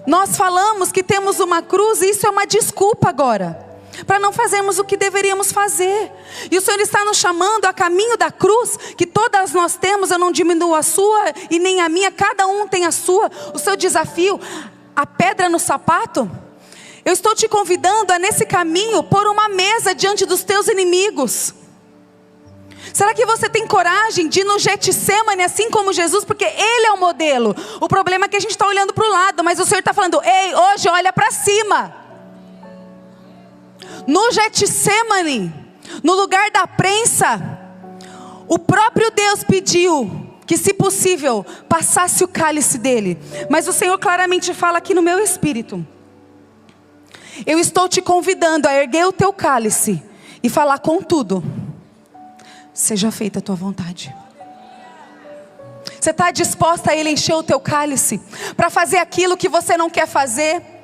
Nós falamos que temos uma cruz e isso é uma desculpa agora para não fazermos o que deveríamos fazer. E o Senhor está nos chamando a caminho da cruz, que todas nós temos. Eu não diminuo a sua e nem a minha, cada um tem a sua. O seu desafio, a pedra no sapato. Eu estou te convidando a nesse caminho pôr uma mesa diante dos teus inimigos. Será que você tem coragem de ir no Getsemane assim como Jesus? Porque Ele é o modelo. O problema é que a gente está olhando para o lado, mas o Senhor está falando: ei, hoje olha para cima. No Getsemane, no lugar da prensa, o próprio Deus pediu que, se possível, passasse o cálice dele. Mas o Senhor claramente fala aqui no meu espírito: eu estou te convidando a erguer o teu cálice e falar: contudo, seja feita a tua vontade. Você está disposta a Ele encher o teu cálice para fazer aquilo que você não quer fazer?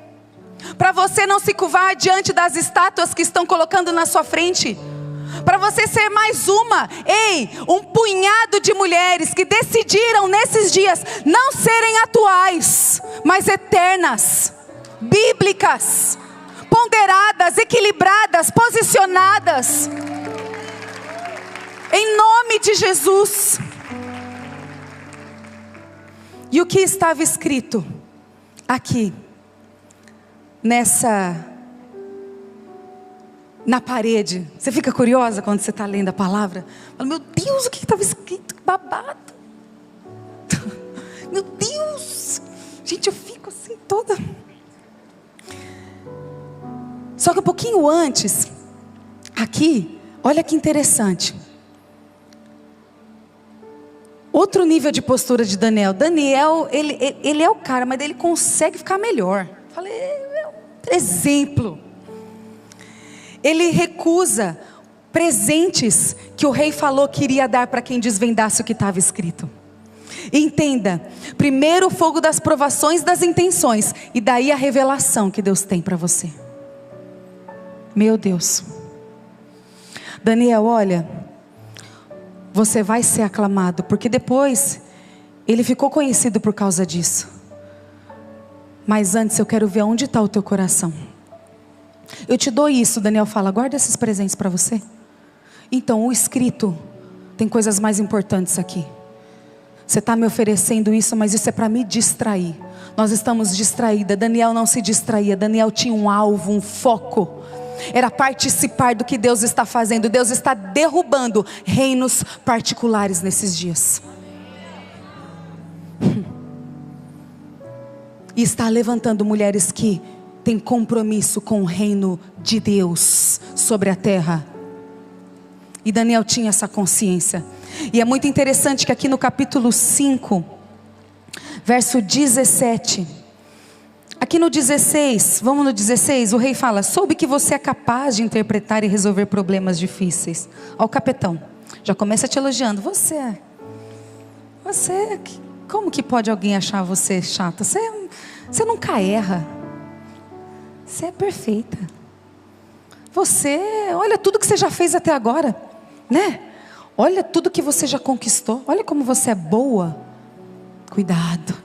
Para você não se curvar diante das estátuas que estão colocando na sua frente? Para você ser mais uma, um punhado de mulheres que decidiram nesses dias não serem atuais, mas eternas, bíblicas, ponderadas, equilibradas, posicionadas, em nome de Jesus. E o que estava escrito aqui, na parede. Você fica curiosa quando você está lendo a palavra? Fala, meu Deus, o que estava escrito? Que babado. Meu Deus. Gente, eu fico assim toda. Só que um pouquinho antes, aqui, olha que interessante. Outro nível de postura de Daniel. Daniel, ele é o cara, mas ele consegue ficar melhor. Falei, é um exemplo. Ele recusa presentes que o rei falou que iria dar para quem desvendasse o que estava escrito. Entenda, primeiro o fogo das provações das intenções, e daí a revelação que Deus tem para você. Meu Deus. Daniel, olha, você vai ser aclamado, porque depois ele ficou conhecido por causa disso. Mas antes eu quero ver onde está o teu coração. Eu te dou isso, Daniel fala, guarda esses presentes para você. Então o escrito tem coisas mais importantes aqui. Você está me oferecendo isso, mas isso é para me distrair. Nós estamos distraídas. Daniel não se distraía. Daniel tinha um alvo, um foco. Era participar do que Deus está fazendo. Deus está derrubando reinos particulares nesses dias. E está levantando mulheres que têm compromisso com o reino de Deus sobre a terra. E Daniel tinha essa consciência. E é muito interessante que aqui no capítulo 5, verso 17, aqui no 16, vamos no 16, o rei fala, soube que você é capaz de interpretar e resolver problemas difíceis. Ó o capetão, já começa te elogiando, você, como que pode alguém achar você chata? Você nunca erra, você é perfeita. Você, olha tudo que você já fez até agora, né? Olha tudo que você já conquistou. Olha como você é boa. Cuidado.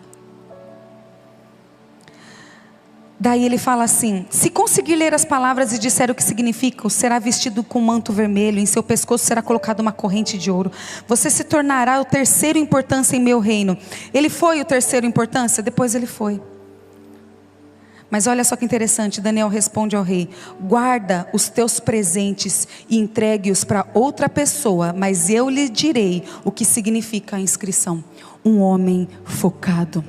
Daí ele fala assim, se conseguir ler as palavras e disser o que significam, será vestido com um manto vermelho, em seu pescoço será colocada uma corrente de ouro. Você se tornará o terceiro em importância em meu reino. Ele foi o terceiro em importância? Depois ele foi. Mas olha só que interessante, Daniel responde ao rei, guarda os teus presentes e entregue-os para outra pessoa, mas eu lhe direi o que significa a inscrição. Um homem focado.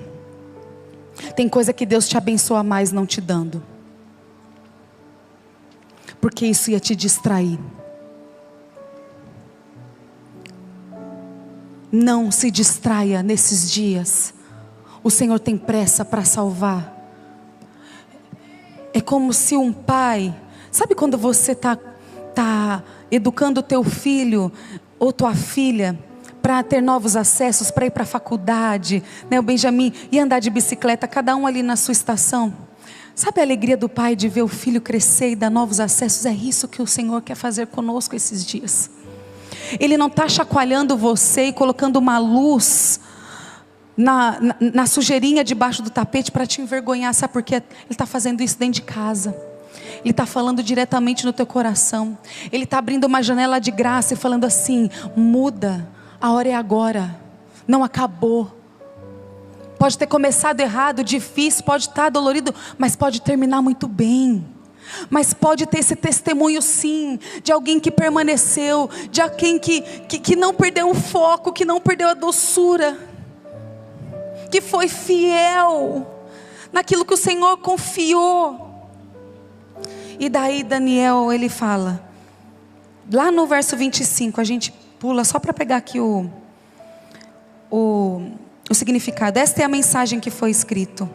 Tem coisa que Deus te abençoa mais não te dando, porque isso ia te distrair. Não se distraia nesses dias. O Senhor tem pressa para salvar. É como se um pai, sabe quando você tá educando o teu filho ou tua filha para ter novos acessos, para ir para a faculdade, né? O Benjamin ia andar de bicicleta, cada um ali na sua estação. Sabe a alegria do pai de ver o filho crescer e dar novos acessos? É isso que o Senhor quer fazer conosco esses dias. Ele não está chacoalhando você e colocando uma luz na sujeirinha debaixo do tapete para te envergonhar. Sabe por quê? Ele está fazendo isso dentro de casa. Ele está falando diretamente no teu coração. Ele está abrindo uma janela de graça e falando assim, muda, a hora é agora, não acabou. Pode ter começado errado, difícil, pode estar dolorido, mas pode terminar muito bem. Mas pode ter esse testemunho sim, de alguém que permaneceu, de alguém que não perdeu o foco, que não perdeu a doçura, que foi fiel naquilo que o Senhor confiou. E daí Daniel, ele fala, lá no verso 25, a gente pula só para pegar aqui o significado. Esta é a mensagem que foi escrito.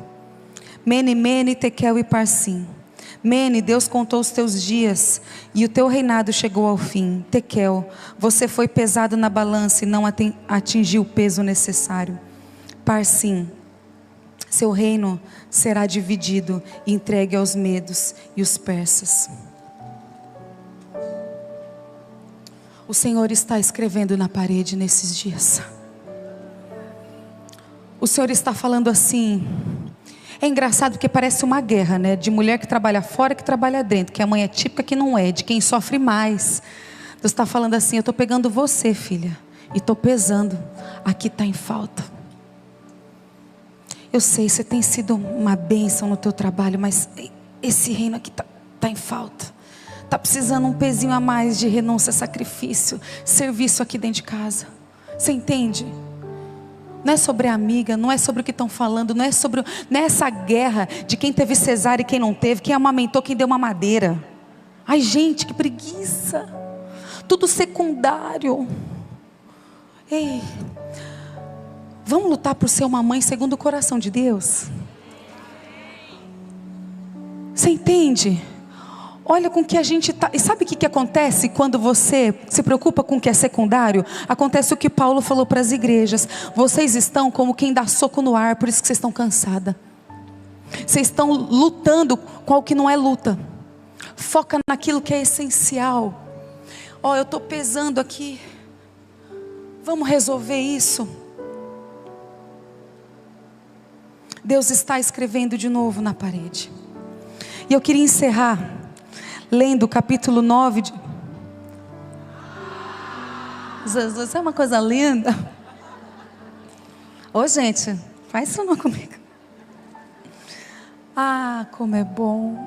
Mene, Mene, Tekel e Parsim. Mene, Deus contou os teus dias e o teu reinado chegou ao fim. Tekel, você foi pesado na balança e não atingiu o peso necessário. Parsim, seu reino será dividido e entregue aos medos e os persas. O Senhor está escrevendo na parede nesses dias. O Senhor está falando assim. É engraçado porque parece uma guerra, né? De mulher que trabalha fora, que trabalha dentro. Que a mãe é típica, que não é. De quem sofre mais. Deus está falando assim, eu estou pegando você, filha, e estou pesando. Aqui está em falta. Eu sei, você tem sido uma bênção no teu trabalho, mas esse reino aqui está em falta. está precisando um pezinho a mais de renúncia, sacrifício, serviço aqui dentro de casa. Você entende? Não é sobre a amiga, não é sobre o que estão falando, não é essa guerra de quem teve cesárea e quem não teve, quem amamentou, quem deu mamadeira. Ai gente, que preguiça. Tudo secundário. Ei, vamos lutar por ser uma mãe segundo o coração de Deus? Você entende? Olha com que a gente está. E sabe o que acontece quando você se preocupa com o que é secundário? Acontece o que Paulo falou para as igrejas. Vocês estão como quem dá soco no ar, por isso que vocês estão cansadas. Vocês estão lutando com o que não é luta. Foca naquilo que é essencial. Ó, eu estou pesando aqui. Vamos resolver isso. Deus está escrevendo de novo na parede. E eu queria encerrar lendo o capítulo 9 de... Jesus, é uma coisa linda. Ô gente, faz isso não comigo. Ah, como é bom.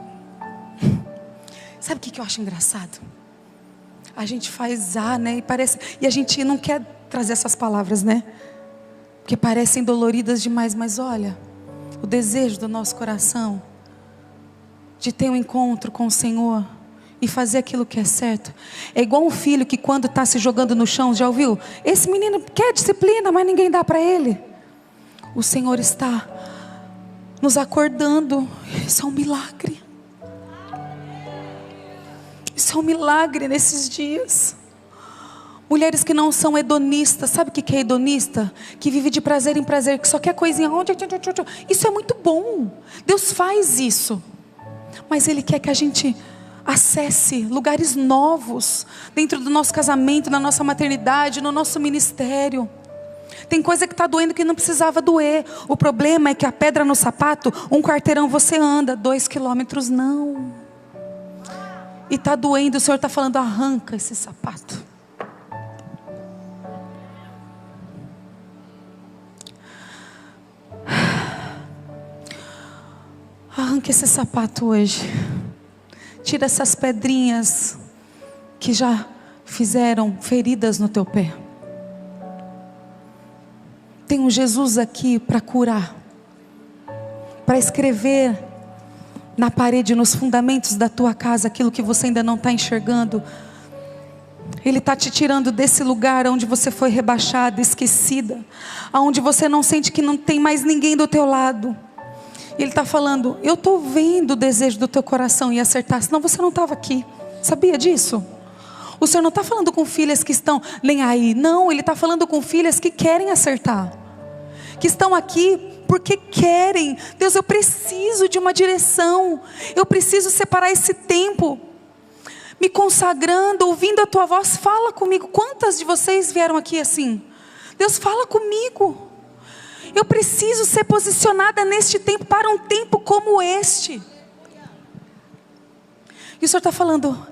Sabe o que eu acho engraçado? A gente faz né? E a gente não quer trazer essas palavras, né? Porque parecem doloridas demais, mas olha, o desejo do nosso coração de ter um encontro com o Senhor e fazer aquilo que é certo. É igual um filho que quando está se jogando no chão, já ouviu? Esse menino quer disciplina, mas ninguém dá para ele. O Senhor está nos acordando. Isso é um milagre. Isso é um milagre nesses dias. Mulheres que não são hedonistas. Sabe o que é hedonista? Que vive de prazer em prazer, que só quer coisinha. Isso é muito bom. Deus faz isso. Mas Ele quer que a gente acesse lugares novos dentro do nosso casamento, na nossa maternidade, no nosso ministério. Tem coisa que está doendo que não precisava doer. O problema é que a pedra no sapato, 1 quarteirão você anda, 2 quilômetros não. E está doendo, o Senhor está falando, arranca esse sapato. Arranca esse sapato hoje. Tira essas pedrinhas que já fizeram feridas no teu pé. Tem um Jesus aqui para curar, para escrever na parede, nos fundamentos da tua casa, aquilo que você ainda não está enxergando. Ele está te tirando desse lugar onde você foi rebaixada, esquecida, onde você não sente que não tem mais ninguém do teu lado. Ele está falando, eu estou vendo o desejo do teu coração e acertar, senão você não estava aqui. Sabia disso? O Senhor não está falando com filhas que estão nem aí. Não, Ele está falando com filhas que querem acertar. Que estão aqui porque querem. Deus, eu preciso de uma direção. Eu preciso separar esse tempo. Me consagrando, ouvindo a tua voz. Fala comigo. Quantas de vocês vieram aqui assim? Deus, fala comigo. Eu preciso ser posicionada neste tempo, para um tempo como este. E o Senhor está falando,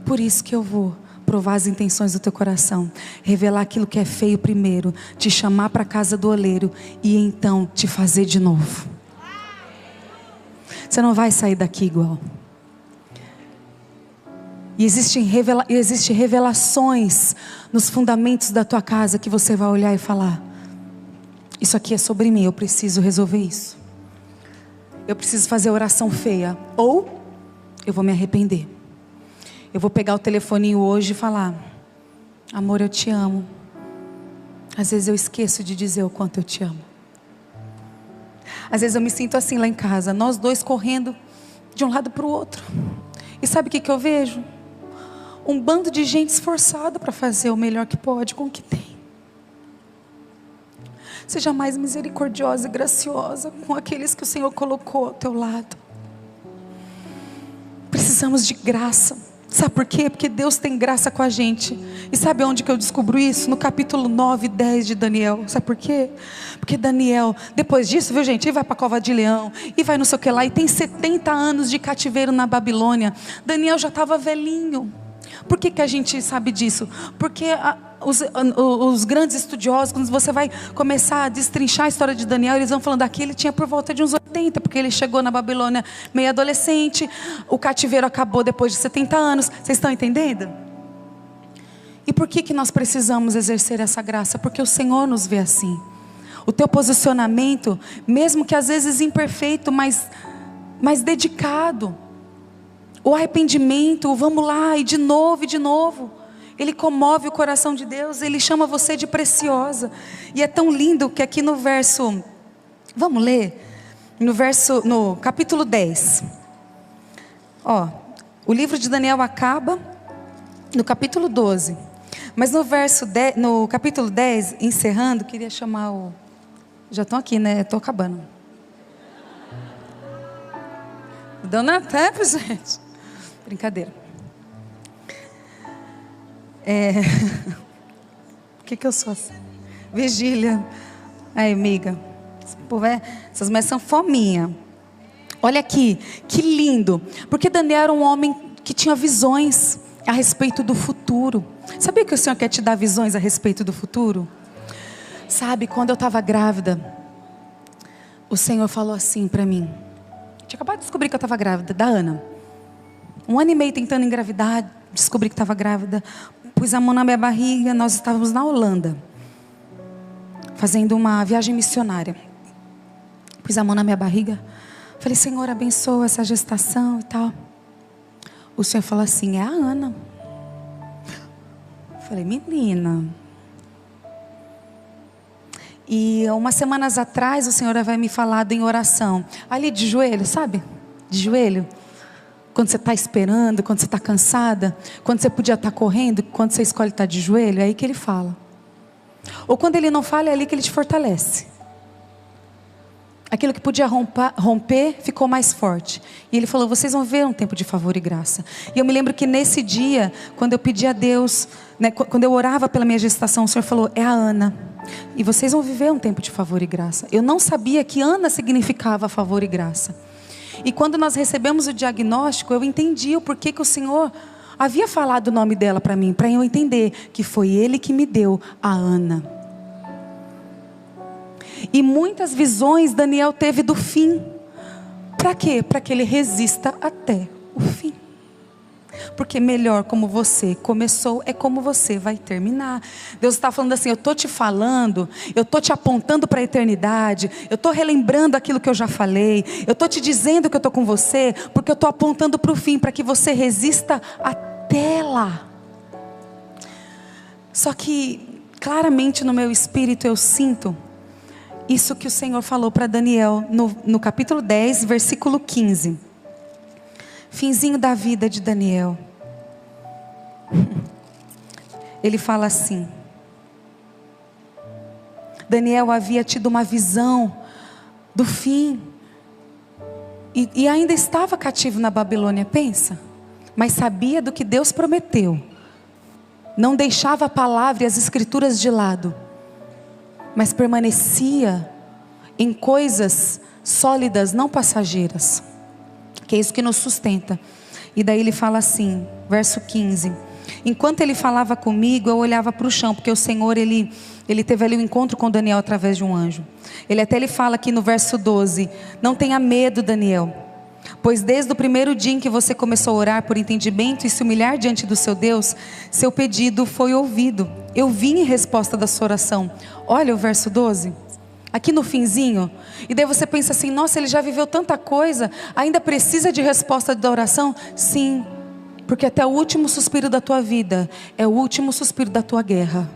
por isso que eu vou provar as intenções do teu coração, revelar aquilo que é feio primeiro, te chamar para a casa do oleiro e então te fazer de novo. Você não vai sair daqui igual. E existem revelações nos fundamentos da tua casa que você vai olhar e falar, isso aqui é sobre mim, eu preciso resolver isso. Eu preciso fazer oração feia. Ou eu vou me arrepender. Eu vou pegar o telefoninho hoje e falar, amor, eu te amo. Às vezes eu esqueço de dizer o quanto eu te amo. Às vezes eu me sinto assim lá em casa, nós dois correndo de um lado para o outro. E sabe o que eu vejo? Um bando de gente esforçada para fazer o melhor que pode com o que tem. Seja mais misericordiosa e graciosa com aqueles que o Senhor colocou ao teu lado. Precisamos de graça. Sabe por quê? Porque Deus tem graça com a gente. E sabe onde que eu descubro isso? No capítulo 9 e 10 de Daniel. Sabe por quê? Porque Daniel, depois disso, viu gente? Ele vai para a cova de leão. E vai não sei o que lá. E tem 70 anos de cativeiro na Babilônia. Daniel já estava velhinho. Por que a gente sabe disso? Porque os grandes estudiosos, quando você vai começar a destrinchar a história de Daniel, eles vão falando aqui, ele tinha por volta de uns 80, porque ele chegou na Babilônia meio adolescente, o cativeiro acabou depois de 70 anos, vocês estão entendendo? E por que nós precisamos exercer essa graça? Porque o Senhor nos vê assim. O teu posicionamento, mesmo que às vezes imperfeito, mas dedicado, o arrependimento, o vamos lá, e de novo, ele comove o coração de Deus, ele chama você de preciosa. E é tão lindo que aqui no verso, vamos ler? No capítulo 10. O livro de Daniel acaba no capítulo 12. Mas no capítulo 10, encerrando, queria chamar o... Já estão aqui, né? Estou acabando. Dando tempo, gente. Brincadeira. Por que eu sou assim? Vigília. Aí, amiga. Essas mulheres são fominha. Olha aqui, que lindo. Porque Daniel era um homem que tinha visões a respeito do futuro. Sabia que o Senhor quer te dar visões a respeito do futuro? Sabe, quando eu estava grávida, o Senhor falou assim para mim. Eu tinha acabado de descobrir que eu estava grávida, da Ana. 1 ano e meio tentando engravidar, descobri que estava grávida. Pus a mão na minha barriga, nós estávamos na Holanda, fazendo uma viagem missionária. Pus a mão na minha barriga, falei, Senhor, abençoa essa gestação e tal. O Senhor falou assim, é a Ana. Falei, menina. E umas semanas atrás o Senhor vai me falado em oração. Ali de joelho, sabe? De joelho. Quando você está esperando, quando você está cansada. Quando você podia estar correndo, quando você escolhe estar de joelho. É aí que Ele fala. Ou quando Ele não fala, é ali que Ele te fortalece. Aquilo que podia romper, ficou mais forte. E Ele falou, vocês vão ver um tempo de favor e graça. E eu me lembro que nesse dia, quando eu pedi a Deus, né, quando eu orava pela minha gestação, o Senhor falou, é a Ana. E vocês vão viver um tempo de favor e graça. Eu não sabia que Ana significava favor e graça. E quando nós recebemos o diagnóstico, eu entendi o porquê que o Senhor havia falado o nome dela para mim. Para eu entender que foi Ele que me deu a Ana. E muitas visões Daniel teve do fim. Para quê? Para que ele resista até o fim. Porque melhor como você começou, é como você vai terminar. Deus está falando assim, eu estou te falando, eu estou te apontando para a eternidade, eu estou relembrando aquilo que eu já falei, eu estou te dizendo que eu estou com você, porque eu estou apontando para o fim, para que você resista até lá. Só que, claramente no meu espírito eu sinto isso que o Senhor falou para Daniel no capítulo 10, versículo 15. Finzinho da vida de Daniel. Ele fala assim. Daniel havia tido uma visão do fim. E ainda estava cativo na Babilônia, pensa. Mas sabia do que Deus prometeu. Não deixava a palavra e as escrituras de lado. Mas permanecia em coisas sólidas, não passageiras. Que é isso que nos sustenta. E daí ele fala assim, verso 15. Enquanto ele falava comigo, eu olhava para o chão, porque o Senhor, ele teve ali um encontro com Daniel através de um anjo. Ele fala aqui no verso 12, não tenha medo, Daniel, pois desde o primeiro dia em que você começou a orar por entendimento e se humilhar diante do seu Deus, seu pedido foi ouvido. Eu vim em resposta da sua oração. Olha o verso 12. Aqui no finzinho, e daí você pensa assim, nossa, ele já viveu tanta coisa, ainda precisa de resposta da oração? Sim, porque até o último suspiro da tua vida, é o último suspiro da tua guerra.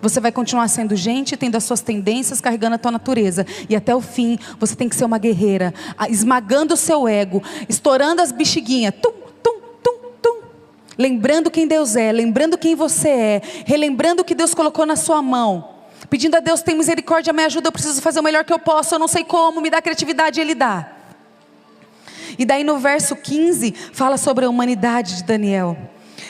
Você vai continuar sendo gente, tendo as suas tendências, carregando a tua natureza, e até o fim, você tem que ser uma guerreira, esmagando o seu ego, estourando as bexiguinhas, tum, tum, tum, tum. Lembrando quem Deus é, lembrando quem você é, relembrando o que Deus colocou na sua mão. Pedindo a Deus, tem misericórdia, me ajuda, eu preciso fazer o melhor que eu posso, eu não sei como, me dá criatividade, Ele dá. E daí no verso 15, fala sobre a humanidade de Daniel.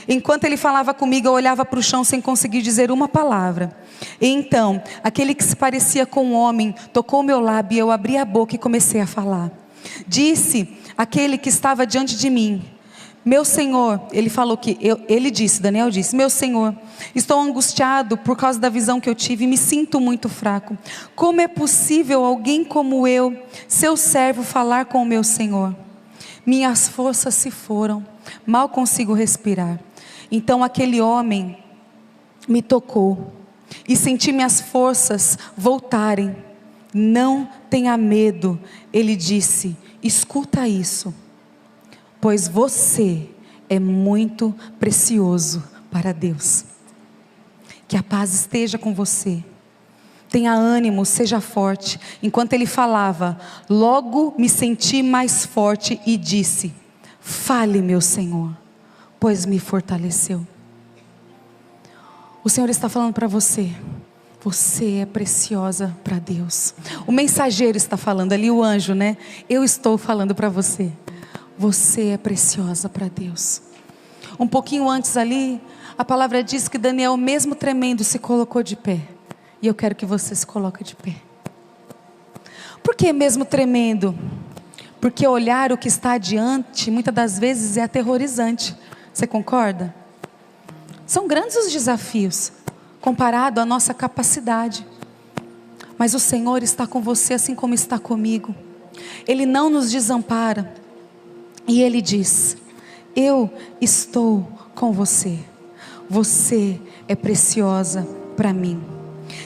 Enquanto ele falava comigo, eu olhava para o chão sem conseguir dizer uma palavra. E então, aquele que se parecia com um homem, tocou o meu lábio e eu abri a boca e comecei a falar. Disse aquele que estava diante de mim, Meu Senhor, ele disse, Daniel disse: meu Senhor, estou angustiado por causa da visão que eu tive e me sinto muito fraco. Como é possível alguém como eu, seu servo, falar com o meu Senhor? Minhas forças se foram, mal consigo respirar. Então aquele homem me tocou e senti minhas forças voltarem. Não tenha medo, ele disse, escuta isso, pois você é muito precioso para Deus. Que a paz esteja com você. Tenha ânimo, seja forte. Enquanto ele falava, logo me senti mais forte e disse: fale, meu Senhor, pois me fortaleceu. O Senhor está falando para você. Você é preciosa para Deus. O mensageiro está falando ali, o anjo, né? Eu estou falando para você. Você é preciosa para Deus. Um pouquinho antes ali, a palavra diz que Daniel, mesmo tremendo, se colocou de pé. E eu quero que você se coloque de pé. Por que mesmo tremendo? Porque olhar o que está adiante, muitas das vezes é aterrorizante. Você concorda? São grandes os desafios, comparado à nossa capacidade. Mas o Senhor está com você assim como está comigo. Ele não nos desampara. E Ele diz: eu estou com você. Você é preciosa para mim.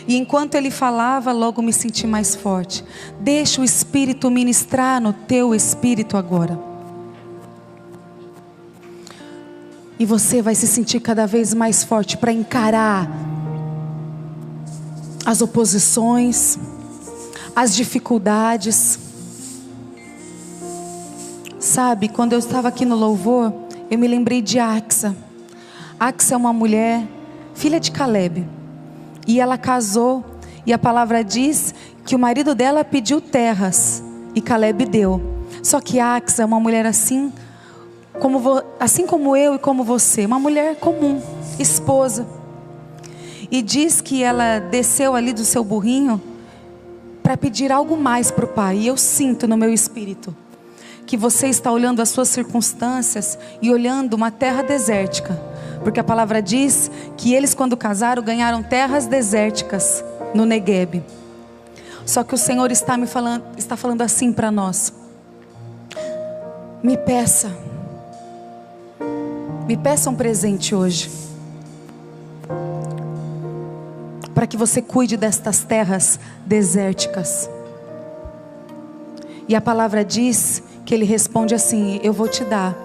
E enquanto ele falava, logo me senti mais forte. Deixa o Espírito ministrar no teu espírito agora. E você vai se sentir cada vez mais forte para encarar as oposições, as dificuldades. Sabe, quando eu estava aqui no louvor, eu me lembrei de Axa. Axa é uma mulher, filha de Caleb. E ela casou, e a palavra diz que o marido dela pediu terras, e Caleb deu. Só que Axa é uma mulher assim como eu e como você, uma mulher comum, esposa. E diz que ela desceu ali do seu burrinho para pedir algo mais para o pai. E eu sinto no meu espírito que você está olhando as suas circunstâncias e olhando uma terra desértica. Porque a palavra diz que eles, quando casaram, ganharam terras desérticas no Negueb. Só que o Senhor está falando assim para nós: me peça um presente hoje, para que você cuide destas terras desérticas. E a palavra diz que ele responde assim: eu vou te dar.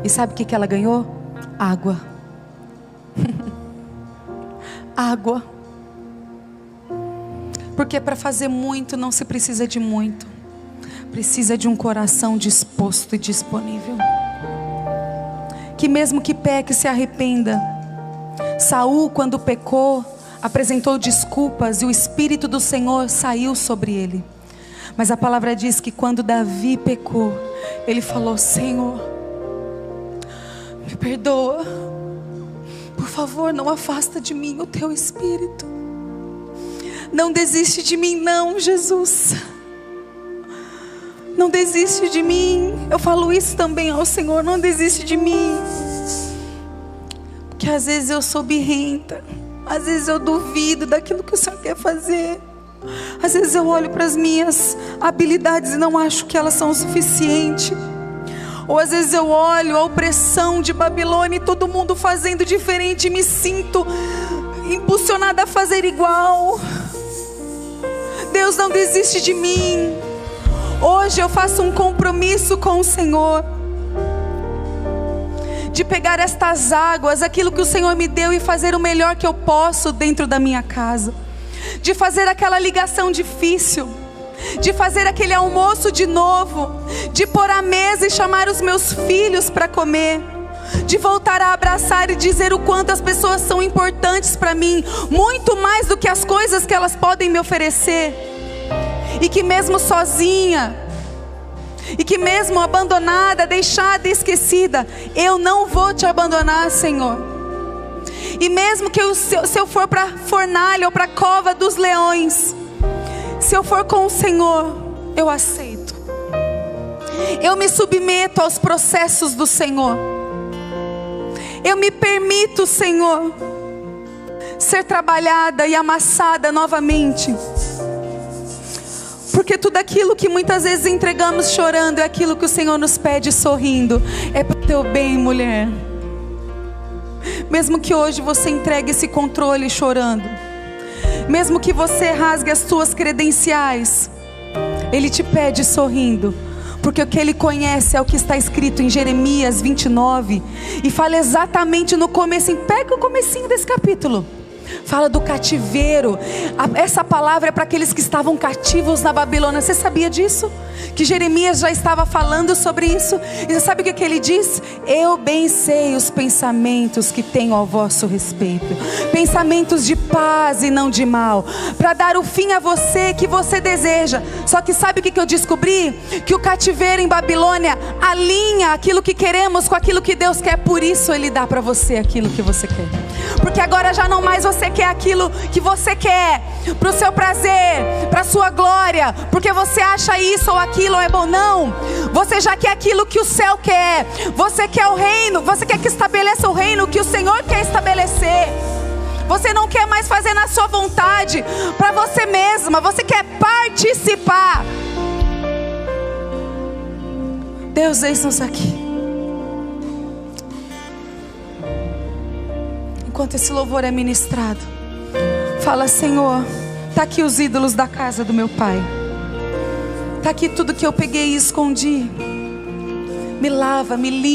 E sabe o que ela ganhou? Água. Água. Porque para fazer muito não se precisa de muito. Precisa de um coração disposto e disponível. Que mesmo que peque, se arrependa. Saul, quando pecou, apresentou desculpas e o Espírito do Senhor saiu sobre ele. Mas a palavra diz que quando Davi pecou, ele falou: Senhor, me perdoa. Por favor, não afasta de mim o teu Espírito. Não desiste de mim não, Jesus. Não desiste de mim. Eu falo isso também ao Senhor: não desiste de mim. Porque às vezes eu sou birrenta. Às vezes eu duvido daquilo que o Senhor quer fazer. Às vezes eu olho para as minhas habilidades e não acho que elas são o suficiente. Ou às vezes eu olho a opressão de Babilônia e todo mundo fazendo diferente e me sinto impulsionada a fazer igual. Deus, não desiste de mim. Hoje eu faço um compromisso com o Senhor, de pegar estas águas, aquilo que o Senhor me deu, e fazer o melhor que eu posso dentro da minha casa. De fazer aquela ligação difícil, de fazer aquele almoço de novo, de pôr a mesa e chamar os meus filhos para comer, de voltar a abraçar e dizer o quanto as pessoas são importantes para mim, muito mais do que as coisas que elas podem me oferecer. E que mesmo sozinha, e que mesmo abandonada, deixada e esquecida, eu não vou te abandonar, Senhor. E mesmo que se eu for para a fornalha ou para a cova dos leões, se eu for com o Senhor, eu aceito. Eu me submeto aos processos do Senhor. Eu me permito, Senhor, ser trabalhada e amassada novamente. Porque tudo aquilo que muitas vezes entregamos chorando é aquilo que o Senhor nos pede sorrindo. É para o teu bem, mulher. Mesmo que hoje você entregue esse controle chorando, mesmo que você rasgue as suas credenciais, Ele te pede sorrindo. Porque o que Ele conhece é o que está escrito em Jeremias 29. E fala exatamente no comecinho. Pega o comecinho desse capítulo. Fala do cativeiro. Essa palavra é para aqueles que estavam cativos na Babilônia. Você sabia disso? Que Jeremias já estava falando sobre isso. E você sabe o que ele diz? Eu bem sei os pensamentos que tenho ao vosso respeito. Pensamentos de paz e não de mal. Para dar o fim a você que você deseja. Só que sabe o que eu descobri? Que o cativeiro em Babilônia alinha aquilo que queremos com aquilo que Deus quer. Por isso Ele dá para você aquilo que você quer. Porque agora já não mais você quer aquilo que você quer para o seu prazer, para a sua glória, porque você acha isso ou aquilo é bom. Não, você já quer aquilo que o céu quer. Você quer o reino, você quer que estabeleça o reino que o Senhor quer estabelecer. Você não quer mais fazer na sua vontade, para você mesma. Você quer participar. Deus, eis-nos aqui. Enquanto esse louvor é ministrado, fala: Senhor, está aqui os ídolos da casa do meu pai. Está aqui tudo que eu peguei e escondi. Me lava, me limpa.